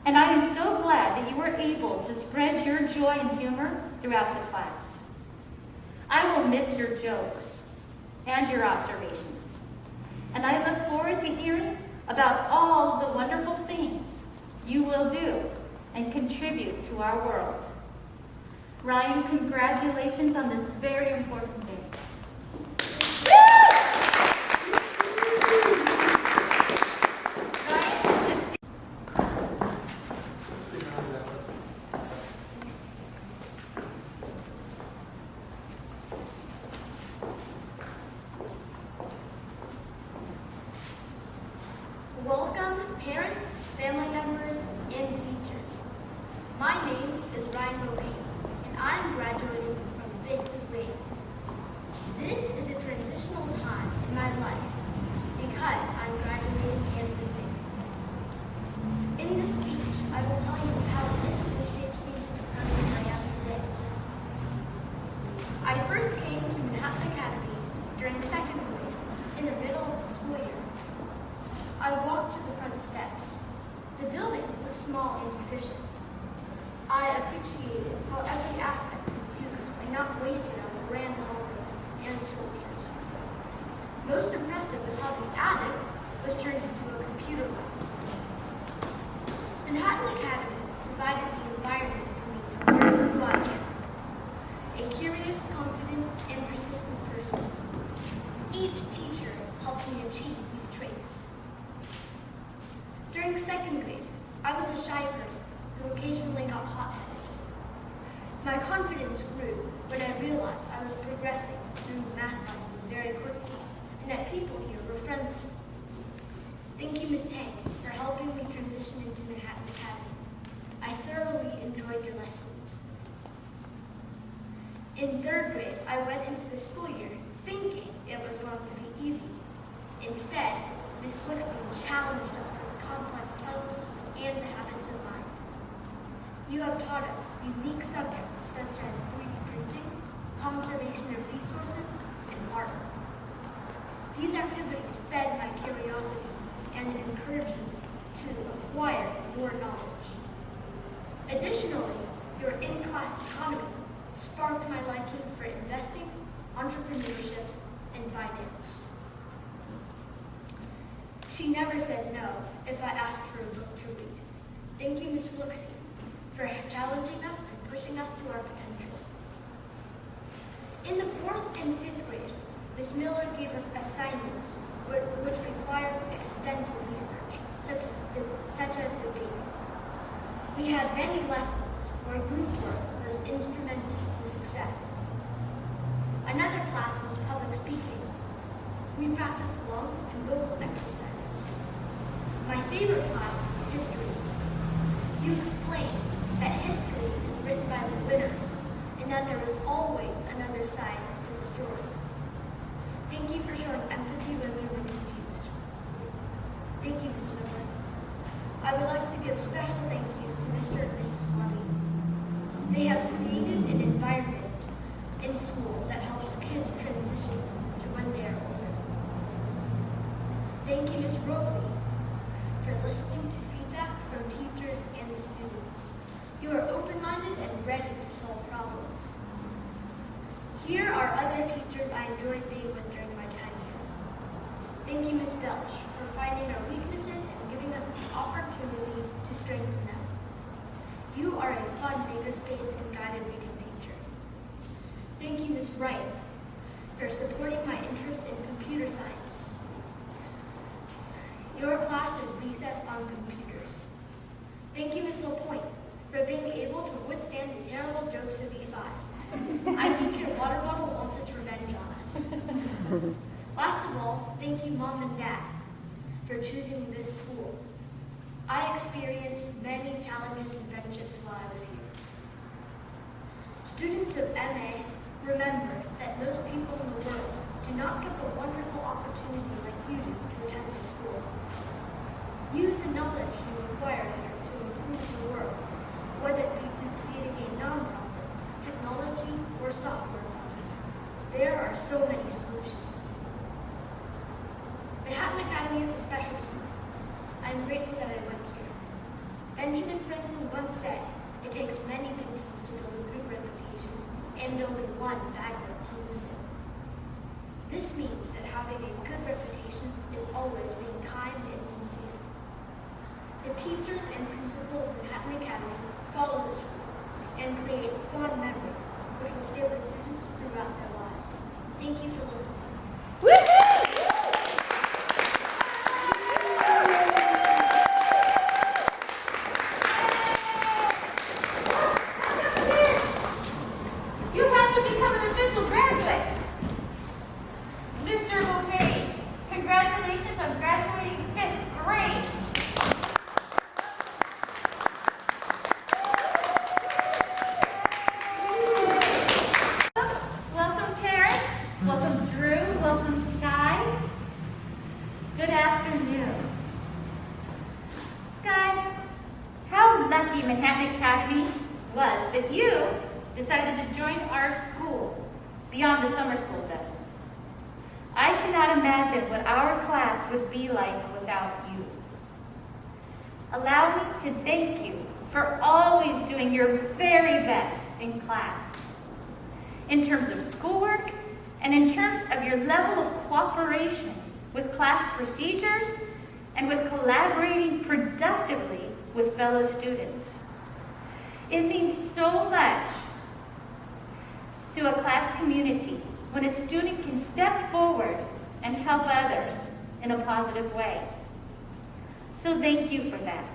And I am so glad that you were able to spread your joy and humor throughout the class. I will miss your jokes and your observations. And I look forward to hearing about all of the wonderful things you will do and contribute to our world. Ryan, congratulations on this very important day. Welcome, parents, family members, and teachers. My name is Ryan Lopine, and I'm graduating from 5th grade. This is a transitional time in my life because I'm graduating and leaving. In this speech, I will tell you how this school shapes me to the person I am today. I first came to Manhattan Academy during 2nd grade in the middle of the school year. I walked to the front steps. The building was small and efficient. I appreciated how every aspect was used and not wasted on the grand hallways and sculptures. Most impressive was how the attic was turned into a computer lab. Manhattan Academy provided the environment for me to learn who I am. A curious, confident, and persistent person. Each teacher helped me achieve these traits. During 2nd grade, I was a shy person who occasionally got hot-headed. My confidence grew when I realized I was progressing through math lessons very quickly and that people here were friendly. Thank you, Ms. Tang, for helping me transition into Manhattan Academy. I thoroughly enjoyed your lessons. In 3rd grade, I went into the school year thinking it was going to be easy. Instead, Ms. Flickstein challenged us with complex puzzles and the habits of mind. You have taught us unique subjects such as 3D printing, conservation of resources, and art. These activities fed my curiosity and encouraged me to acquire more knowledge. Additionally, your in-class economy sparked my liking for investing, entrepreneurship, and finance. She never said no if I asked for a book to read. Thank you, Ms. Flickstein, for challenging us and pushing us to our potential. In the 4th and 5th grade, Ms. Miller gave us assignments which required extensive research, such as debate. We had many lessons where group work was instrumental to success. Another class was public speaking. We practiced lung and vocal exercises. My favorite class was history. You explained that history is written by the winners and that there is always another side to the story. Thank you for showing empathy when we were confused. Thank you, Ms. Miller. I would like to give special thank yous to Mr. and Mrs. Levy. They have created an environment in school that helps kids transition to when they are older. Thank you, Ms. Robley, for listening to feedback from teachers and the students. You are open-minded and ready to solve problems. Here are other teachers I enjoyed being with during my time here. Thank you, Ms. Belch, for finding our weaknesses and giving us the opportunity to strengthen them. You are a fun makerspace and guided reading teacher. Thank you, Ms. Wright, for supporting my interest in computer science. Your class is recessed on computers. Thank you, Ms. LaPointe, for being able to withstand the terrible jokes of E5. I think your water bottle wants its revenge on us. Last of all, thank you, Mom and Dad, friendships while I was here. Students of MA, remember that most people in the world do not get the wonderful opportunity like you do to attend this school. Use the knowledge you acquire here to improve the world, whether it be through creating a nonprofit, technology, or software project. There are so many solutions. Manhattan Academy is a special school. I am grateful that I went here. Benjamin Franklin once said, "It takes many good things to build a good reputation, and only one bad one to lose it." This means that having a good reputation is always being kind and sincere. The teachers and principal of Manhattan Academy follow this rule and create fond memories, which will stay with students throughout their lives. Thank you for listening. You have to become an official graduate. Mr. Mulcahy, congratulations on graduating 5th grade. Welcome, parents. Welcome, Drew. Welcome, Sky. Good afternoon. Sky, how lucky Manhattan Academy was that you decided to join our school beyond the summer school sessions. I cannot imagine what our class would be like without you. Allow me to thank you for always doing your very best in class, in terms of schoolwork and in terms of your level of cooperation with class procedures and with collaborating productively with fellow students. It means so much to a class community when a student can step forward and help others in a positive way. So thank you for that.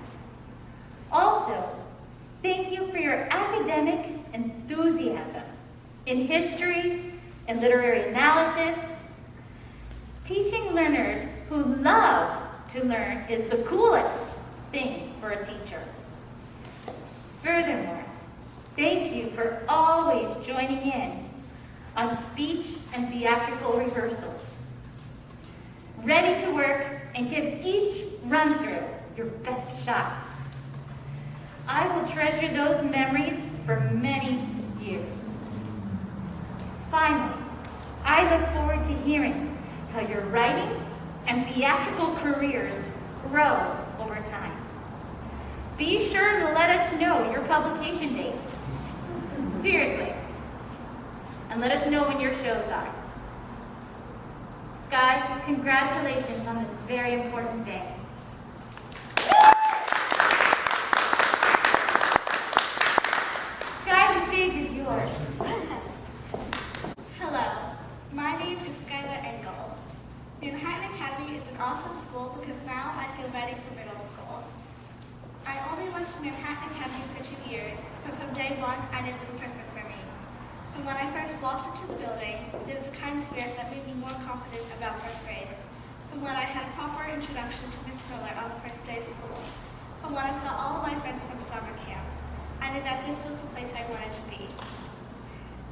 Also, thank you for your academic enthusiasm in history and literary analysis. Teaching learners who love to learn is the coolest thing for a teacher. Furthermore, thank you for always joining in on speech and theatrical rehearsals. Ready to work and give each run-through your best shot. I will treasure those memories for many years. Finally, I look forward to hearing how your writing and theatrical careers grow over time. Be sure to let us know your publication dates. Seriously. And let us know when your shows are. Sky, congratulations on this very important day. Sky, the stage is yours. Hello, my name is Skylar Engel. Manhattan Academy is an awesome school because now I feel ready for middle school. I only went to Manhattan Academy for 2 years, but from day one I knew it was perfect for me. And when I first walked into the building, there was a kind spirit that made me more confident about 4th grade. From when I had a proper introduction to Miss Miller on the first day of school. From when I saw all of my friends from summer camp. I knew that this was the place I wanted to be.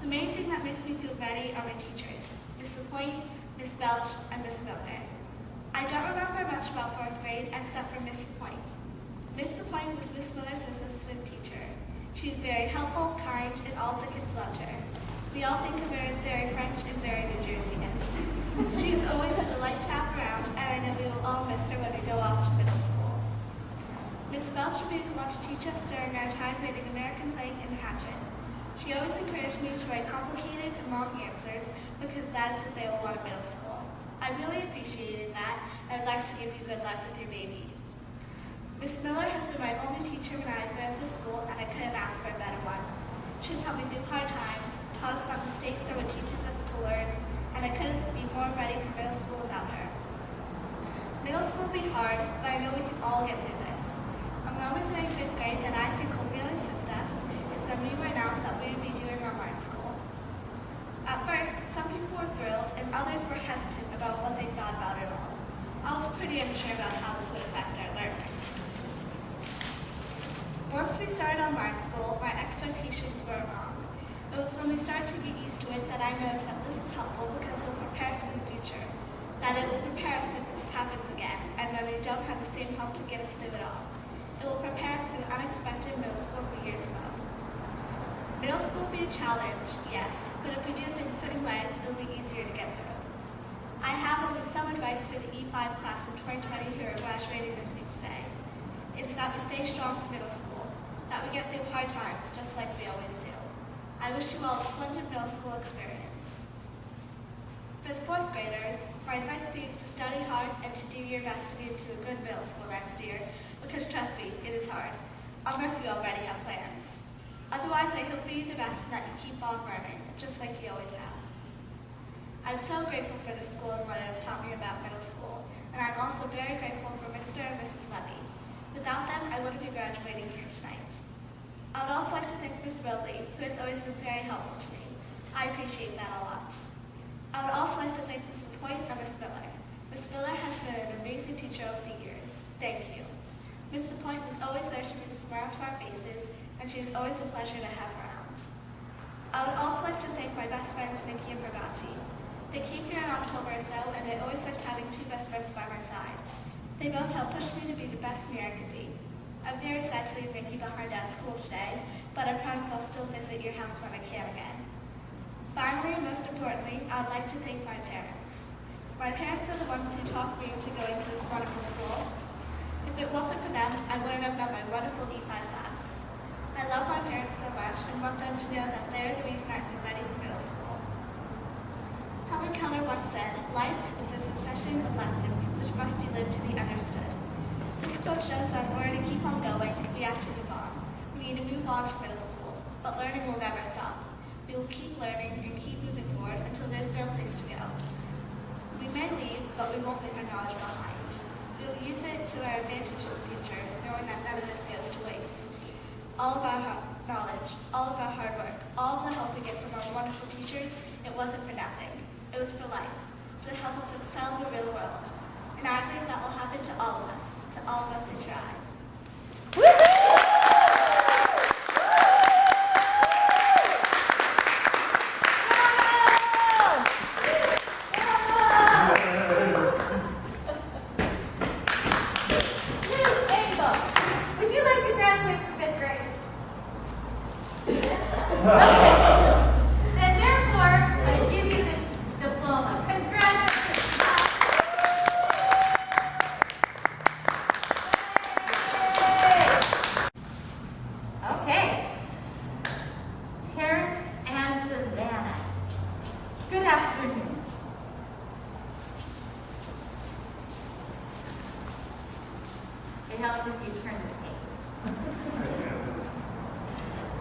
The main thing that makes me feel ready are my teachers, Miss LaPointe, Miss Belch, and Miss Miller. I don't remember much about 4th grade except for Miss LaPointe. Miss LaPointe was Miss Miller's assistant teacher. She was very helpful, kind, and all the kids loved her. We all think of her as very French and very New Jerseyan. She is always a delight to have around, and I know we will all miss her when we go off to middle school. Miss Belch will be the one to teach us during our time reading American Plague and Hatchet. She always encouraged me to write complicated and long answers because that is what they will want in middle school. I really appreciated that. I would like to give you good luck with your baby. Miss Miller has been my only teacher when I have been at this school, and I couldn't ask for a better one. She has helped me through hard times, taught us about mistakes that would teach us to learn, and I couldn't be more ready for middle school without her. Middle school will be hard, but I know we can all get through this. A moment during 5th grade that I think will really assist us is when we were announced that we would be doing online school. At first, some people were thrilled, and others were hesitant about what they thought about it all. I was pretty unsure about how this would affect our learning. Once we started online, for a mom. It was when we started to get used to it that I noticed that this is helpful because it will prepare us for the future, that it will prepare us if this happens again, and when we don't have the same help to get us through it all. It will prepare us for the unexpected middle school years above. Middle school will be a challenge, yes, but if we do things certain ways, it will be easier to get through. I have only some advice for the E5 class of 2020 who are graduating with me today. It's that we stay strong for middle school, that we get through hard times just like we always do. I wish you all a splendid middle school experience. For the fourth graders, my advice for you is to study hard and to do your best to get into a good middle school next year, because trust me, it is hard, unless you already have plans. Otherwise, I hope for you the best and that you keep on learning, just like you always have. I'm so grateful for the school and what it has taught me about middle school, and I'm also very grateful for Mr. and Mrs. Levy. Without them, I wouldn't be graduating here tonight. I would also like to thank Ms. Ridley, who has always been very helpful to me. I appreciate that a lot. I would also like to thank Ms. LaPointe and Ms. Miller. Ms. Miller has been an amazing teacher over the years. Thank you. Ms. LaPointe was always there to bring a smile to our faces, and she was always a pleasure to have around. I would also like to thank my best friends, Nikki and Bragati. They came here in October or so, and I always liked having two best friends by my side. They both helped push me to be the best me I could be. I'm very sad to leave Nikki behind at school today, but I promise I'll still visit your house when I can again. Finally, and most importantly, I would like to thank my parents. My parents are the ones who talked me into going to this wonderful school. If it wasn't for them, I wouldn't have met my wonderful E5 class. I love my parents so much and want them to know that they're the reason I feel ready for middle school. Helen Keller once said, "Life is a succession of lessons which must be lived to be understood." This quote shows that in order to keep on going, we have to move on. We need to move on to middle school, but learning will never stop. We will keep learning and keep moving forward until there's no place to go. We may leave, but we won't leave our knowledge behind. We will use it to our advantage in the future, knowing that none of this goes to waste. All of our knowledge, all of our hard work, all of the help we get from our wonderful teachers, it wasn't for nothing. It was for life, to help us excel in the real world. And I believe that will happen to all of us who try. Would you like to graduate from 5th grade? Then therefore, I give you this diploma. Congratulations. Okay. Parents and Savannah. Good afternoon. It helps if you turn the page.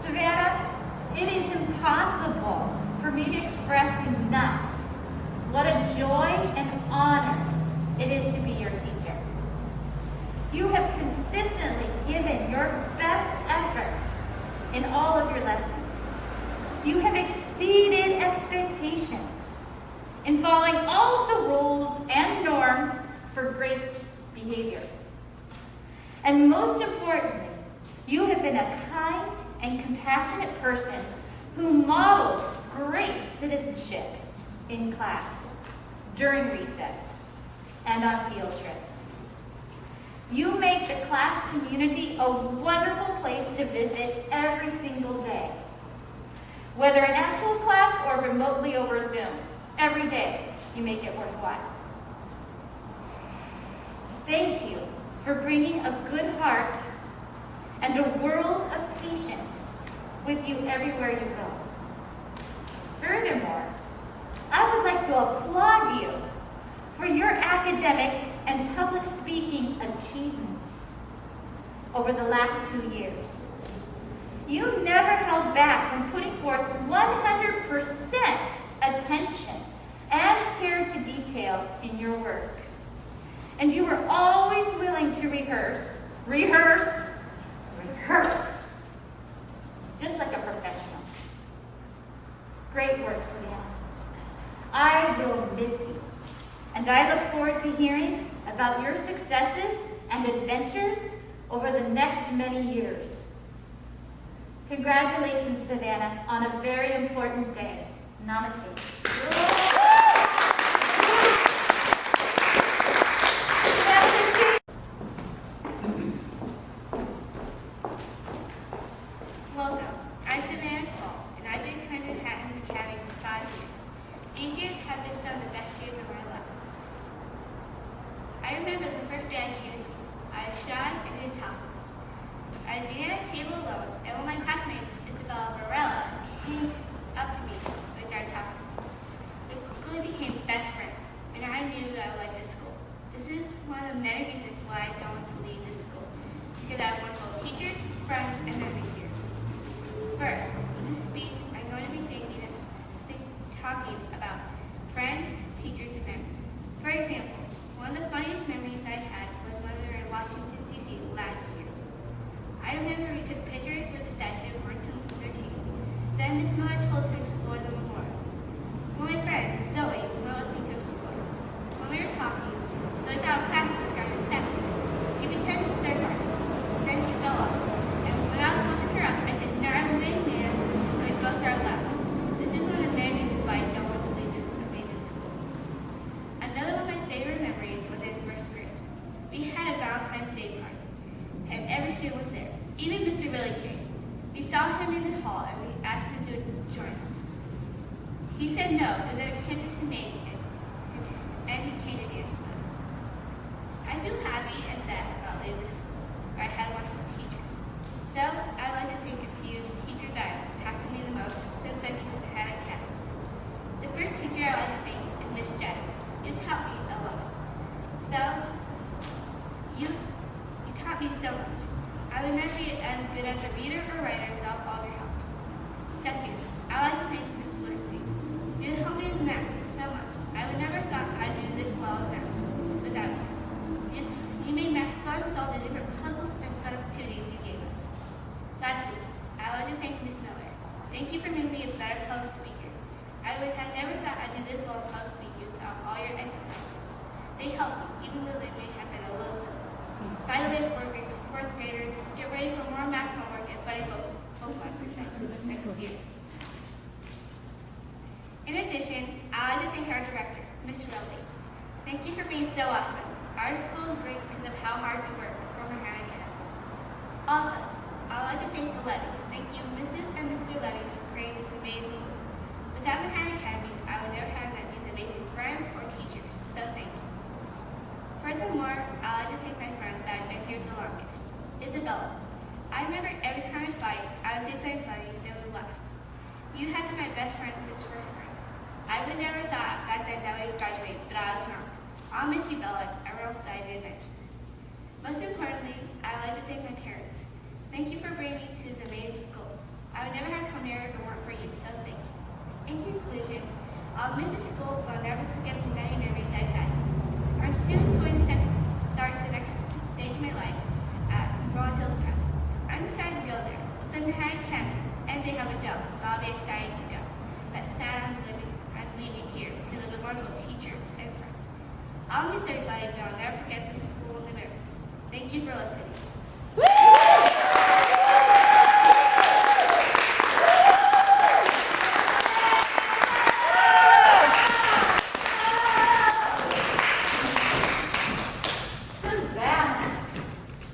Savannah, it is impossible for me to express enough what a joy and honor it is to be your teacher. You have consistently given your best effort in all of your lessons. You have exceeded expectations in following all of the rules and norms for great behavior. And most importantly, you have been a kind and compassionate person who models great citizenship in class, during recess, and on field trips. You make the class community a wonderful place to visit every single day. Whether in actual class or remotely over Zoom, every day you make it worthwhile. Thank you for bringing a good heart and a world of patience with you everywhere you go. Furthermore, I would like to applaud you for your academic and public speaking achievements over the last 2 years. You never held back from putting forth 100% attention and care to detail in your work. And you were always willing to rehearse, just like a professional. Great work, Savannah. I will miss you, and I look forward to hearing about your successes and adventures over the next many years. Congratulations, Savannah, on a very important day. Namaste. Welcome. I'm Savannah Cole, and I've been attending Manhattan Academy for 5 years. These years have been some of the best years of my life. I remember the first day I came to school. I was shy and didn't talk. I was sitting at a table alone, and one of my classmates, Isabella Varela, came up to me and we started talking. We quickly became best friends, and I knew that I would like this school. This is one of the many reasons why I don't want to leave this school, because I have wonderful teachers, friends, and memories here. First, in this speech, I'm going to be talking about friends, teachers, and memories. For example, one of the funniest memories I had was when we were in Washington, D.C. last year. I remember we took pictures with the statue of Martin Luther King. Then Miss Miller told us to explore the memorial. One of my friends, Zoe, went with me to explore. When we were talking, Zoe saw a plaque describing the statue. She pretended to start running. Then she fell off. And when I was holding her up, I said, "No, I'm winning, man." And we both started laughing. This is one of the many reasons why I don't want to leave this amazing school. Another one of my favorite memories was in first grade. We had a Valentine's Day party, and every student was there. Even Mr. Billy came. We saw him in the hall, and we asked him to join us. He said no, but then chanted his name, and he came to dance with us. I feel happy and sad about leaving this school, where I had wonderful teachers. So, I'd like to thank a few of the teachers that impacted me the most since I came to Manhattan Academy. The first teacher I'd like to thank is Miss Jetta. You taught me a lot. So, you taught me so much. I would never be as good as a reader or writer without all your help. Second, I'd like to thank Miss Felicity. You helped me in math so much. I would never thought I'd do this well in math without you. You made math fun with all the different puzzles and fun activities you gave us. Lastly, I'd like to thank Miss Miller. Thank you for making me a better public speaker. I would have never thought I'd do this well in public speaking without all your exercises. They helped me, even though they may have been a little silly. By the way, fourth graders, get ready for more math homework and buddy vocal exercises next year. In addition, I'd like to thank our director, Ms. Relly. Thank you for being so awesome. Our school is great because of how hard we work for Manhattan Academy. Also, I'd like to thank the Levies. Thank you, Mrs. and Mr. Levies, for creating this amazing school. Without Manhattan Academy, I would never have met these amazing friends or teachers, so thank you. Furthermore, I'd like to thank my friend that I've been here the longest, Isabella. I remember every time we fight, I would say something funny, then we laugh. You have been my best friend since first grade. I would never thought back then that we would graduate, but I was wrong. I'll miss you, Bella, everyone else that I did mention. Most importantly, I would like to thank my parents. Thank you for bringing me to this amazing school. I would never have come here if it weren't for you, so thank you. In conclusion, I'll miss this school, but I'll never forget the many memories I've had. I'm soon going to start the next stage of my life at Rolling Hills Prep. I'm excited to go there. So Manhattan Academy, and they have a job, so I'll be excited to go. But sad I'm leaving here because of the wonderful teachers and friends. I'll miss everybody, but I'll never forget the school and the memories. Thank you for listening.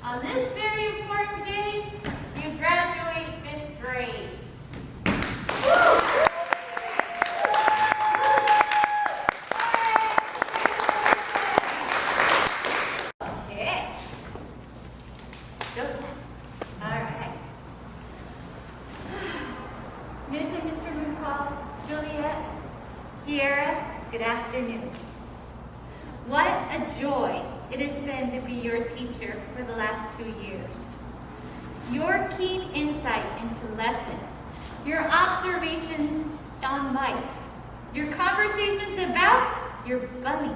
On this very important day, you graduate 5th grade. Okay. Good. All right. Ms. and Mr. Moonfall, Juliet, Kiera, good afternoon. What a joy it has been to be your teacher for the last 2 years. Your keen insight into lessons, your observations on life, your conversations about your bunny,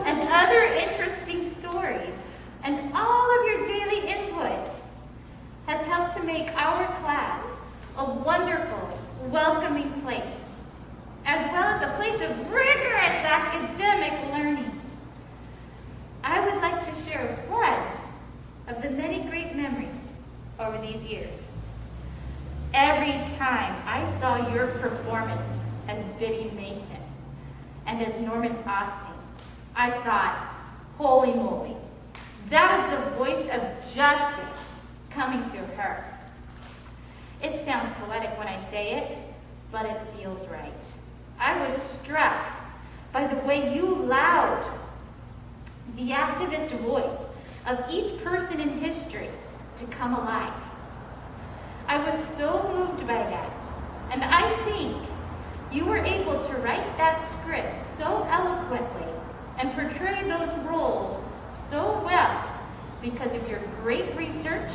and other interesting stories, and all of your daily input has helped to make our class a wonderful, welcoming place, as well as a place of rigorous academic learning. I would like to share one of the many great memories over these years. every time I saw your performance as Biddy Mason and as Norman Ossie, I thought, holy moly, that is the voice of justice coming through her. It sounds poetic when I say it, but it feels right. I was struck by the way you allowed the activist voice of each person in history to come alive. I was so moved by that, and I think you were able to write that script so eloquently and portray those roles so well because of your great research,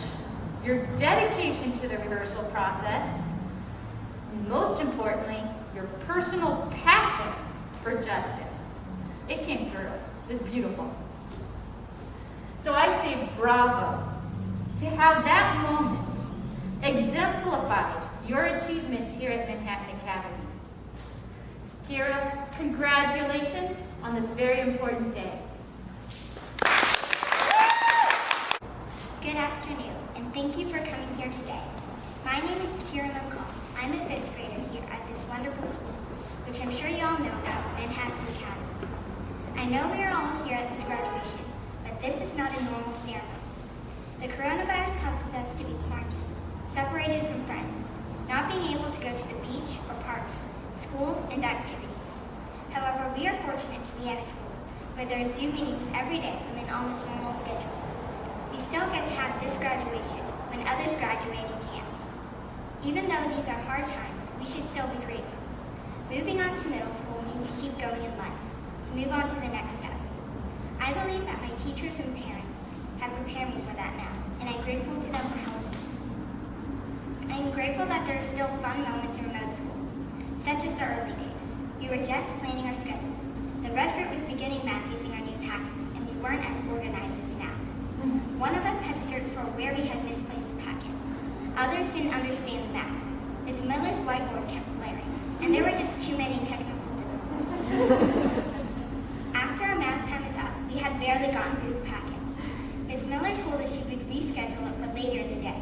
your dedication to the rehearsal process, and most importantly, your personal passion for justice. It came through. It was beautiful. So I say bravo to have that moment exemplified your achievements here at Manhattan Academy. Kira, congratulations on this very important day. Good afternoon, and thank you for coming here today. My name is Kira McCall. I'm a 5th grader here at this wonderful school, which I'm sure you all know now, Manhattan Academy. I know we are all here at this graduation, but this is not a normal ceremony. The coronavirus causes us to be quarantined, separated from friends, not being able to go to the beach or parks, school, and activities. However, we are fortunate to be at a school where there are Zoom meetings every day from an almost normal schedule. We still get to have this graduation when others graduating can't. Even though these are hard times, we should still be grateful. Moving on to middle school means to keep going in life, to move on to the next step. I believe that my teachers and parents have prepared me for that now, and I'm grateful to them for helping me. I am grateful that there are still fun moments in remote school, such as the early days. We were just planning our schedule. The red group was beginning math using our new packets, and we weren't as organized as now. One of us had to search for where we had misplaced the packet. Others didn't understand the math. Ms. Miller's whiteboard kept blaring, and there were just too many technical difficulties. After our math time was up, we had barely gotten through the packet. Ms. Miller told us she would reschedule it for later in the day.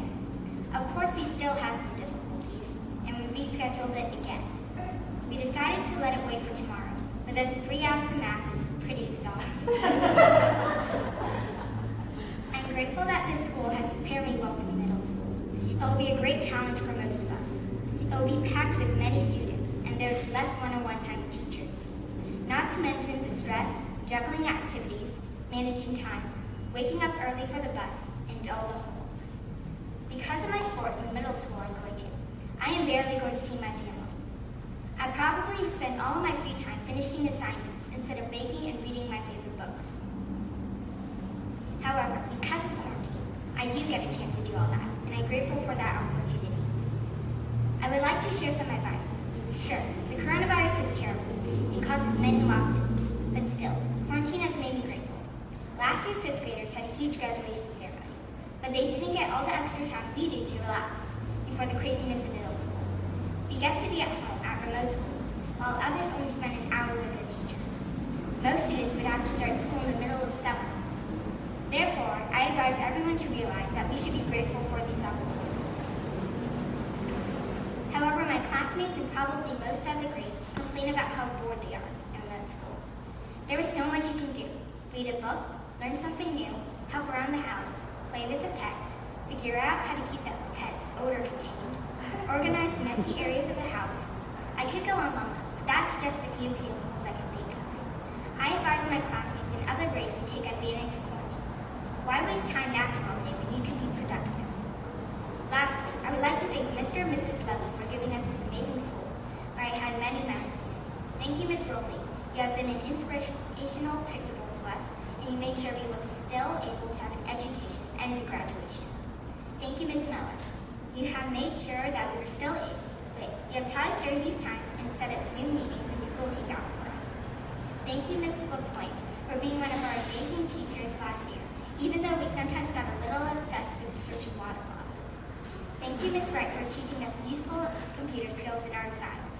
Of course, we still had some difficulties, and we rescheduled it again. We decided to let it wait for tomorrow, but those 3 hours of math is pretty exhausting. I'm grateful that this school has prepared me well for middle school. It will be a great challenge for most of us. It will be packed with many students, and there's less one-on-one time with teachers. Not to mention the stress, juggling activities, managing time, waking up early for the bus, and all the homework. Because of my sport in the middle school I'm going to, I am barely going to see my family. I probably will spend all of my free time finishing assignments instead of baking and reading my favorite books. However, because of quarantine, I do get a chance to do all that, and I'm grateful for that opportunity. I would like to share some advice. Sure, the coronavirus is terrible. It causes many losses, but still, quarantine has made me grateful. Last year's 5th graders had a huge graduation ceremony, but they didn't get all the extra time we do to relax before the craziness of middle school. We get to be at home at remote school, while others only spend an hour with their teachers. Most students would have to start school in the middle of summer. Therefore, I advise everyone to realize that we should be grateful for these opportunities. However, my classmates and probably most other grades complain about how bored they are in remote school. There is so much you can do. Read a book, learn something new, help around the house, play with a pet, figure out how to keep the pets odor contained, organize messy areas of the house. I could go on longer, but that's just a few examples I can think of. I advise my classmates in other grades to take advantage of quarantine. Why waste time napping all day when you can be productive? Lastly, I would like to thank Mr. and Mrs. Levy for giving us this amazing school, where I had many memories. Thank you, Ms. Robley. You have been an inspirational principal to us, and you made sure we were still able to have an education and to graduation. Thank you, Ms. Miller. You have made sure that we were still able. You have taught us during these times and set up Zoom meetings and Google Hangouts for us. Thank you, Ms. LaPointe, for being one of our amazing teachers last year, even though we sometimes got a little obsessed with the search and water law. Thank you, Ms. Wright, for teaching us useful computer skills and art styles.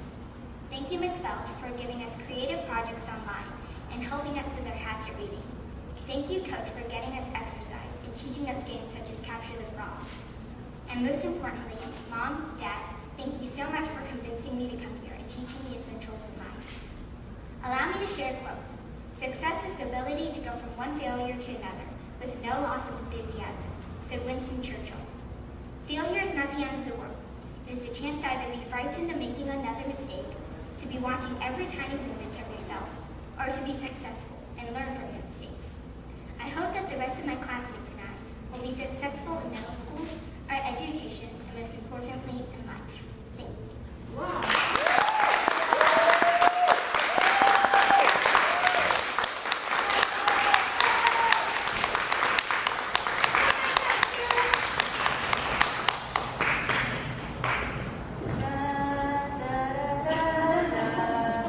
Thank you, Ms. Welch, for giving us creative projects online and helping us with our hatchet reading. Thank you, Coach, for getting us exercise and teaching us games such as Capture the Frog. And most importantly, Mom, Dad, thank you so much for convincing me to come here and teaching me essentials in life. Allow me to share a quote. Success is the ability to go from one failure to another with no loss of enthusiasm, said Winston Churchill. Failure is not the end of the world. It is a chance to either be frightened of making another mistake, to be watching every tiny movement of yourself, or to be successful and learn from your mistakes. I hope that the rest of my classmates and I will be successful in middle school, our education, and most importantly, in life. Thank you.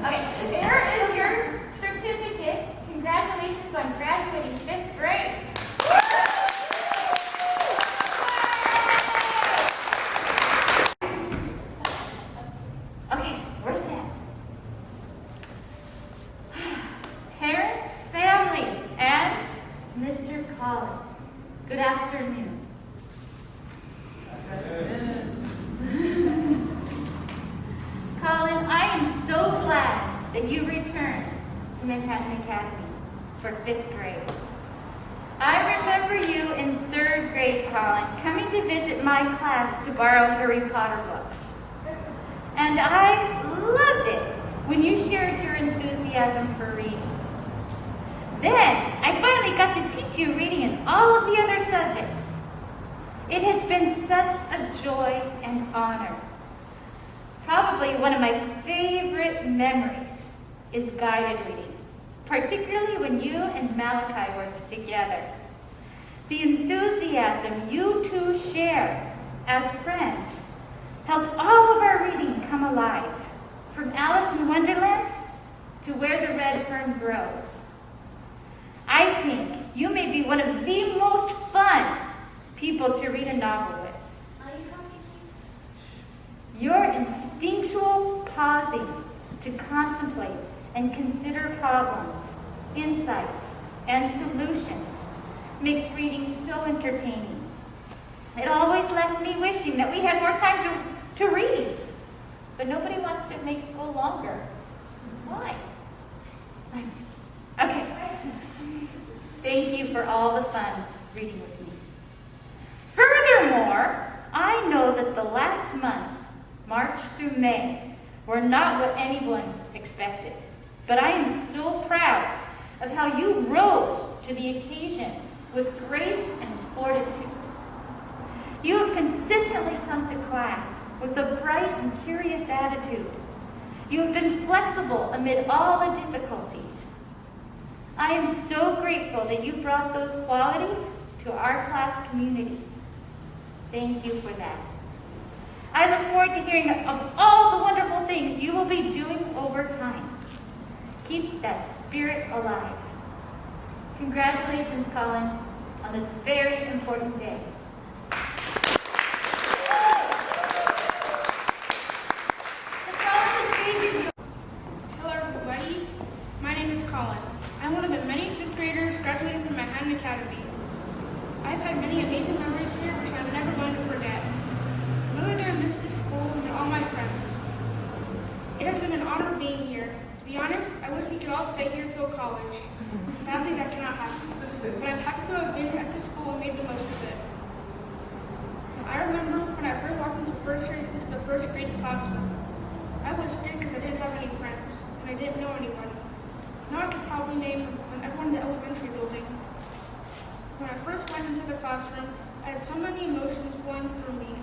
Okay, here is your certificate. Congratulations on graduating 5th grade. Okay, we're set. Parents, family, and Mr. Collin. Good afternoon. Colin, I am so glad that you returned to Manhattan Academy for 5th grade. I remember you in 3rd grade, Colin, coming to visit my class to borrow Harry Potter books. And I loved it when you shared your enthusiasm for reading. Then, I finally got to teach you reading in all of the other subjects. It has been such a joy and honor. Probably one of my favorite memories is guided reading, particularly when you and Malachi worked together. The enthusiasm you two share as friends helped all of our reading come alive, from Alice in Wonderland to Where the Red Fern Grows. I think you may be one of the most fun people to read a novel with. Your instinctual pausing to contemplate and consider problems, insights, and solutions makes reading so entertaining. It always left me wishing that we had more time to read. But nobody wants to make school longer. Why? Okay. Thank you for all the fun reading with me. Furthermore, I know that the last months, March through May, were not what anyone expected. But I am so proud of how you rose to the occasion with grace and fortitude. You have consistently come to class with a bright and curious attitude. You have been flexible amid all the difficulties. I am so grateful that you brought those qualities to our class community. Thank you for that. I look forward to hearing of all the wonderful things you will be doing over time. Keep that spirit alive. Congratulations, Colin, on this very important day. Hello everybody, my name is Colin. I'm one of the many 5th graders graduating from Manhattan Academy. I've had many amazing memories here which I'm never going to forget. I'm really going to miss this school and all my friends. It has been an honor being here. To be honest, I wish we could all stay here till college. Sadly, that cannot happen. But I'm happy to have been at this school and made the most of it. I remember when I first walked into the first grade classroom. I was scared because I didn't have any friends, and I didn't know anyone. Now I could probably name everyone in the elementary building. When I first went into the classroom, I had so many emotions flowing through me.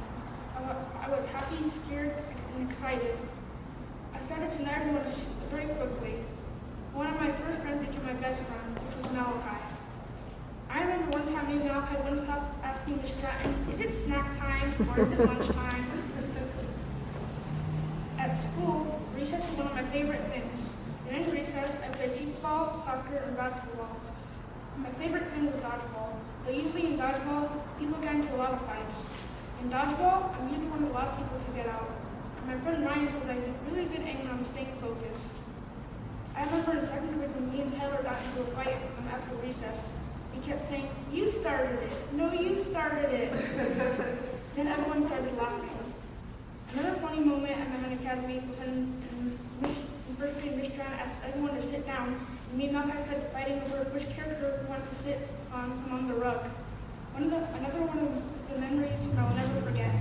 I was happy, scared, and excited. I started to know everyone very quickly. One of my first friends became my best friend, which was Malachi. I remember one time me and Malachi wouldn't stop asking Miss Stratton, is it snack time or is it lunchtime? At school, recess is one of my favorite things. And in recess, I played kickball, soccer, and basketball. My favorite thing was dodgeball. But usually in dodgeball, people get into a lot of fights. In dodgeball, I'm usually one of the last people to get out. And my friend Ryan says I have really good aim when I'm staying focused. I remember in 2nd grade when me and Taylor got into a fight after recess. He kept saying, you started it. No, you started it. Then everyone started laughing. Another funny moment at Manhattan Academy was when in first grade, Miss John asked everyone to sit down, and me and Malachi started fighting over which character we wanted to sit on the rug. Another one of the memories I will never forget.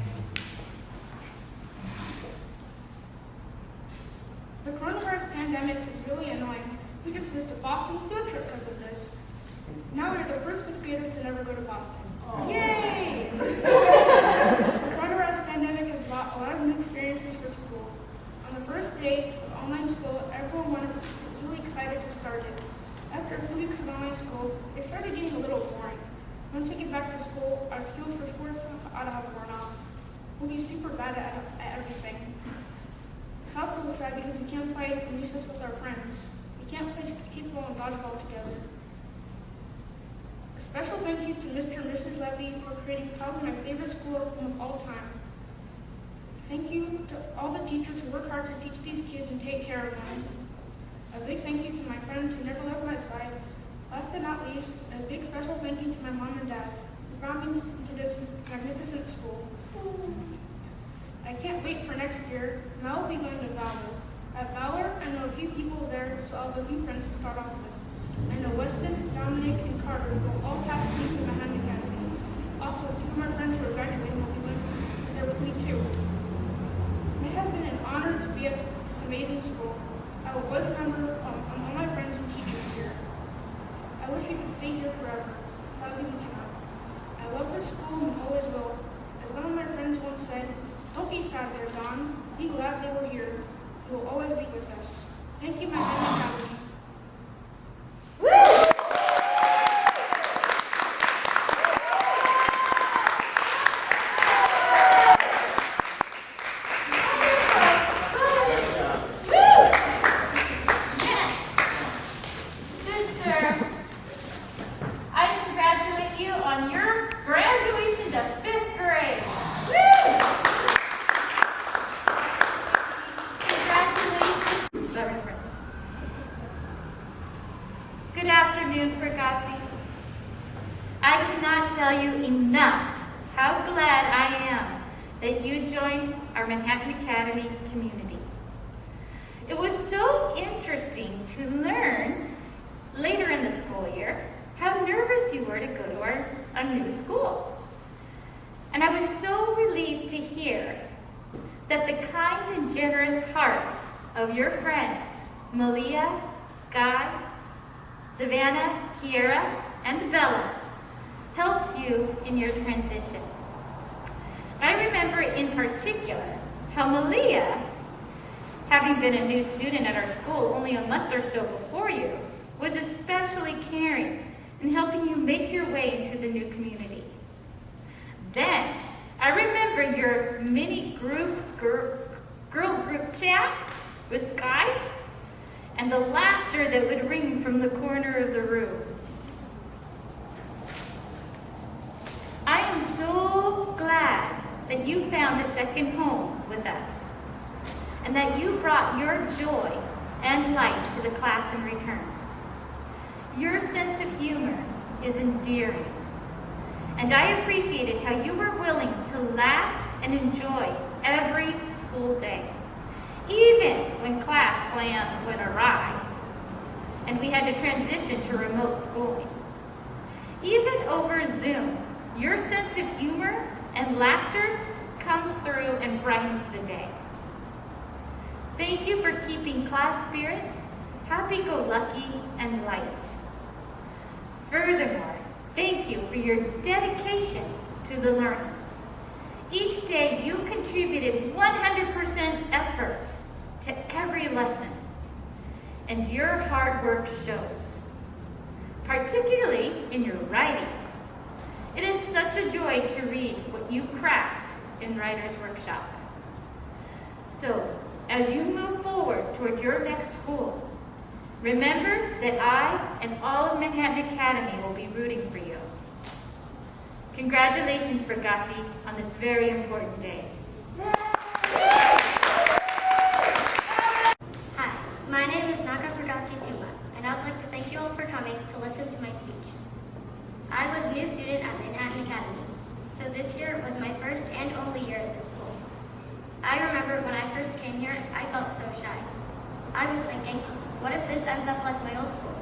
The coronavirus pandemic is really annoying. We just missed a Boston field trip because of this. Now we're the first fifth graders to never go to Boston. Yay! The coronavirus pandemic has brought a lot of new experiences for school. On the first day of online school, everyone was really excited to start it. After a few weeks of online school, it started getting a little boring. Once we get back to school, our skills for sports ought to have worn off. We'll be super bad at everything. It's also sad because we can't play in recess with our friends. We can't play kickball and dodgeball together. A special thank you to Mr. and Mrs. Levy for creating probably my favorite school of all time. Thank you to all the teachers who work hard to teach these kids and take care of them. A big thank you to my friends who never left my side. Last but not least, a big special thank you to my mom and dad who brought me to this magnificent school. I can't wait for next year, and I will be going to Valor. At Valor, I know a few people there, so I'll have a few friends to start off with. I know Weston, Dominic, and Carter will all pass these in Manhattan Academy. Also, two of my friends who are graduating will be there with me too. It has been an honor to be at this amazing school. I will always remember all my friends and teachers here. I wish we could stay here forever. Sadly, we cannot. I love this school and always will. As one of my friends once said, "Don't be sad there, Don. Be glad they were here. You will always be with us." Thank you, Manhattan Academy. Good, sir. I congratulate you on your graduation to 5th grade. Woo! Congratulations. Reference. Good afternoon, Pergazzi. I cannot tell you enough how glad I am that you joined our Manhattan Academy community. It was so interesting to learn later in the school year how nervous you were to go to our new school. And I was so relieved to hear that the kind and generous hearts of your friends, Malia, Sky, Savannah, Kiera, and Bella, helped you in your transition. I remember in particular how Malia, having been a new student at our school only a month or so before you, was especially caring in helping you make your way into the new community. Then, I remember your mini girl group chats with Sky and the laughter that would ring from the corner of the room. I am so glad that you found a second home with us and that you brought your joy and light to the class in return. Your sense of humor is endearing, and I appreciated how you were willing to laugh and enjoy every school day, even when class plans went awry and we had to transition to remote schooling. Even over Zoom, your sense of humor and laughter comes through and brightens the day. Thank you for keeping class spirits happy-go-lucky and light. Furthermore, thank you for your dedication to the learner. Each day you contributed 100% effort to every lesson, and your hard work shows, particularly in your writing. It is such a joy to read what you craft in Writer's Workshop. So, as you move forward toward your next school, remember that I and all of Manhattan Academy will be rooting for you. Congratulations, Pergazzi, on this very important day. Hi, my name is Naka Pergazzi Tuma, and I would like to thank you all for coming to listen to my speech. I was a new student at Manhattan Academy, so this year was my first and only year at this school. I remember when I first came here, I felt so shy. I was thinking, what if this ends up like my old school?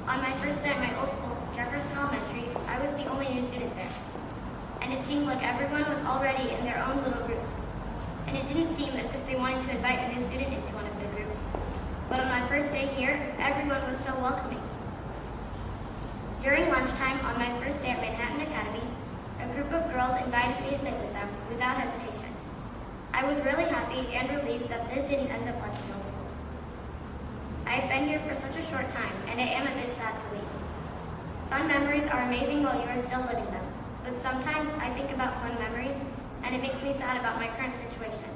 On my first day at my old school, Jefferson Elementary, I was the only new student there. And it seemed like everyone was already in their own little groups. And it didn't seem as if they wanted to invite a new student into one of their groups. But on my first day here, everyone was so welcoming. During lunchtime on my first day at Manhattan Academy, a group of girls invited me to sit with them without hesitation. I was really happy and relieved that this didn't end up like middle school. I have been here for such a short time, and I am a bit sad to leave. Fun memories are amazing while you are still living them, but sometimes I think about fun memories, and it makes me sad about my current situation,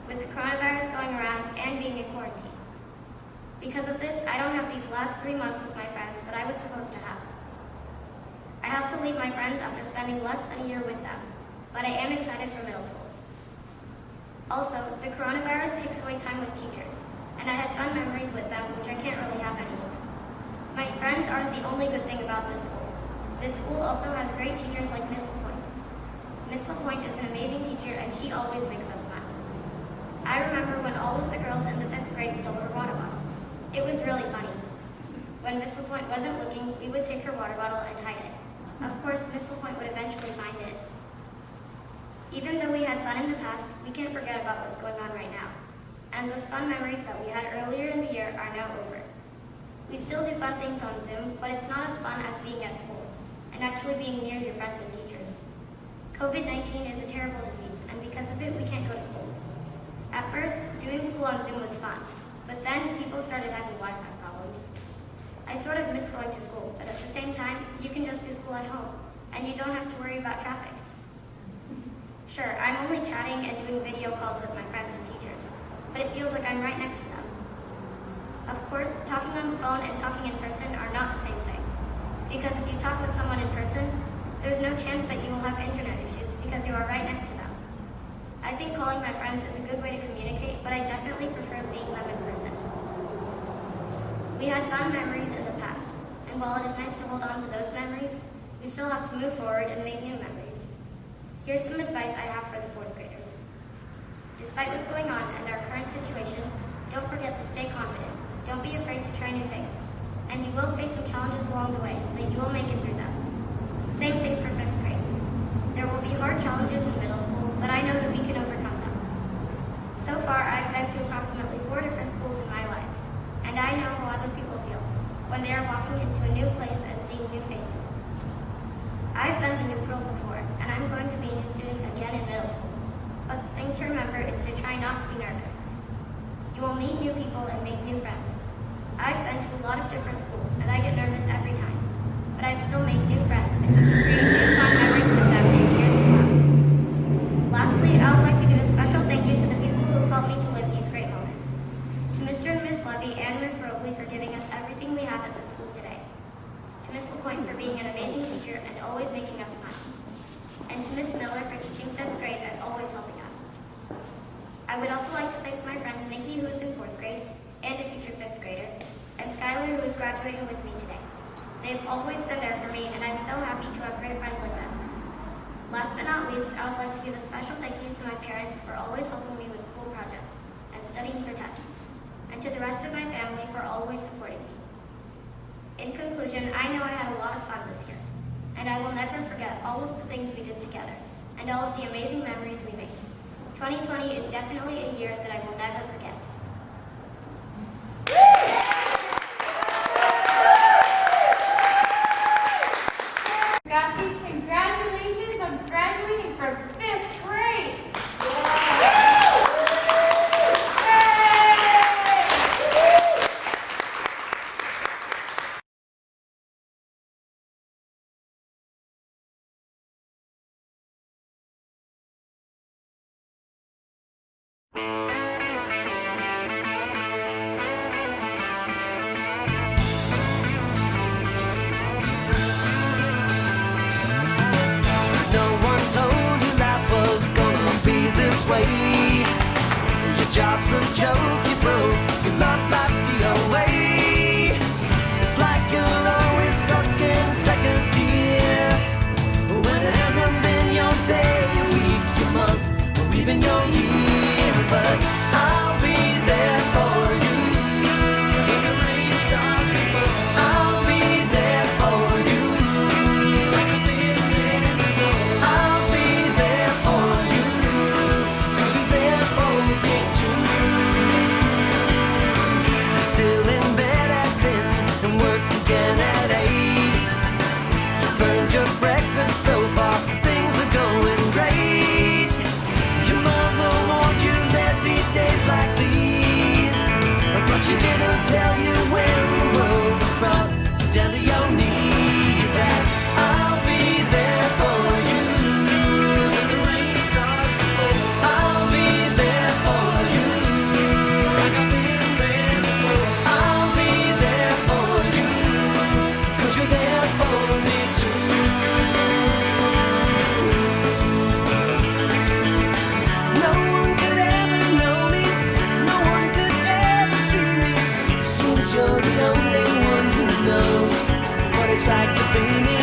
with the coronavirus going around and being in quarantine. Because of this, I don't have these last 3 months with my friends that I was supposed to have. I have to leave my friends after spending less than a year with them, but I am excited for middle school. Also, the coronavirus takes away time with teachers, and I had fun memories with them, which I can't really have anymore. My friends aren't the only good thing about this school. This school also has great teachers like Miss LaPointe. Miss LaPointe is an amazing teacher, and she always makes us smile. I remember when all of the girls in the 5th grade stole her water bottle. It was really funny. When Miss LaPointe wasn't looking, we would take her water bottle and hide it. Of course, Miss LaPointe would eventually find it. Even though we had fun in the past, we can't forget about what's going on right now. And those fun memories that we had earlier in the year are now over. We still do fun things on Zoom, but it's not as fun as being at school and actually being near your friends and teachers. COVID-19 is a terrible disease, and because of it, we can't go to school. At first, doing school on Zoom was fun, but then people started having Wi-Fi problems. I sort of miss going to school, but at the same time, you can just do school at home, and you don't have to worry about traffic. Sure, I'm only chatting and doing video calls with my friends and teachers, but it feels like I'm right next to them. Of course, talking on the phone and talking in person are not the same thing, because if you talk with someone in person, there's no chance that you will have internet issues because you are right next to them. I think calling my friends is a good way to communicate, but I definitely prefer seeing them in person. We had fun memories in the past, and while it is nice to hold on to those memories, we still have to move forward and make new memories. Here's some advice I have for the 4th graders. Despite what's going on and our current situation, don't forget to stay confident. Don't be afraid to try new things. And you will face some challenges along the way, but you will make it through them. Same thing for 5th grade. There will be hard challenges in middle school, but I know that we can overcome them. So far, I've been to approximately 4 different schools in my life, and I know how other people feel when they are walking into a new place and seeing new faces. I've been the new girl before, and I'm going to be a new student again in middle school. But the thing to remember is to try not to be nervous. You will meet new people and make new friends. I've been to a lot of different schools, and I get nervous every time. But I've still made new friends, and you can create new fun memories with them in years to come. Lastly, I would like to give a special thank you to the people who have helped me to live these great moments. To Mr. and Miss Levy and Miss Robley for giving us everything we have at the school today. To Miss LaPointe for being an amazing teacher and always making us smile. And to Miss Miller for teaching 5th grade and always helping us. I would also like to thank my friends Nikki, who is in 4th grade, and a future 5th grader, and Skylar, who is graduating with me today. They've always been there for me, and I'm so happy to have great friends like them. Last but not least, I would like to give a special thank you to my parents for always helping me with school projects and studying for tests, and to the rest of my family for always supporting me. In conclusion, I know I had a lot of fun this year, and I will never forget all of the things we did together, and all of the amazing memories we made. 2020 is definitely a year that I will never forget. Kathy, congratulations on graduating from 5th grade. No one told you life was gonna be this way. Your job's a joke, you broke. Your love life's the away. It's like you're always stuck in second gear when it hasn't been your steamy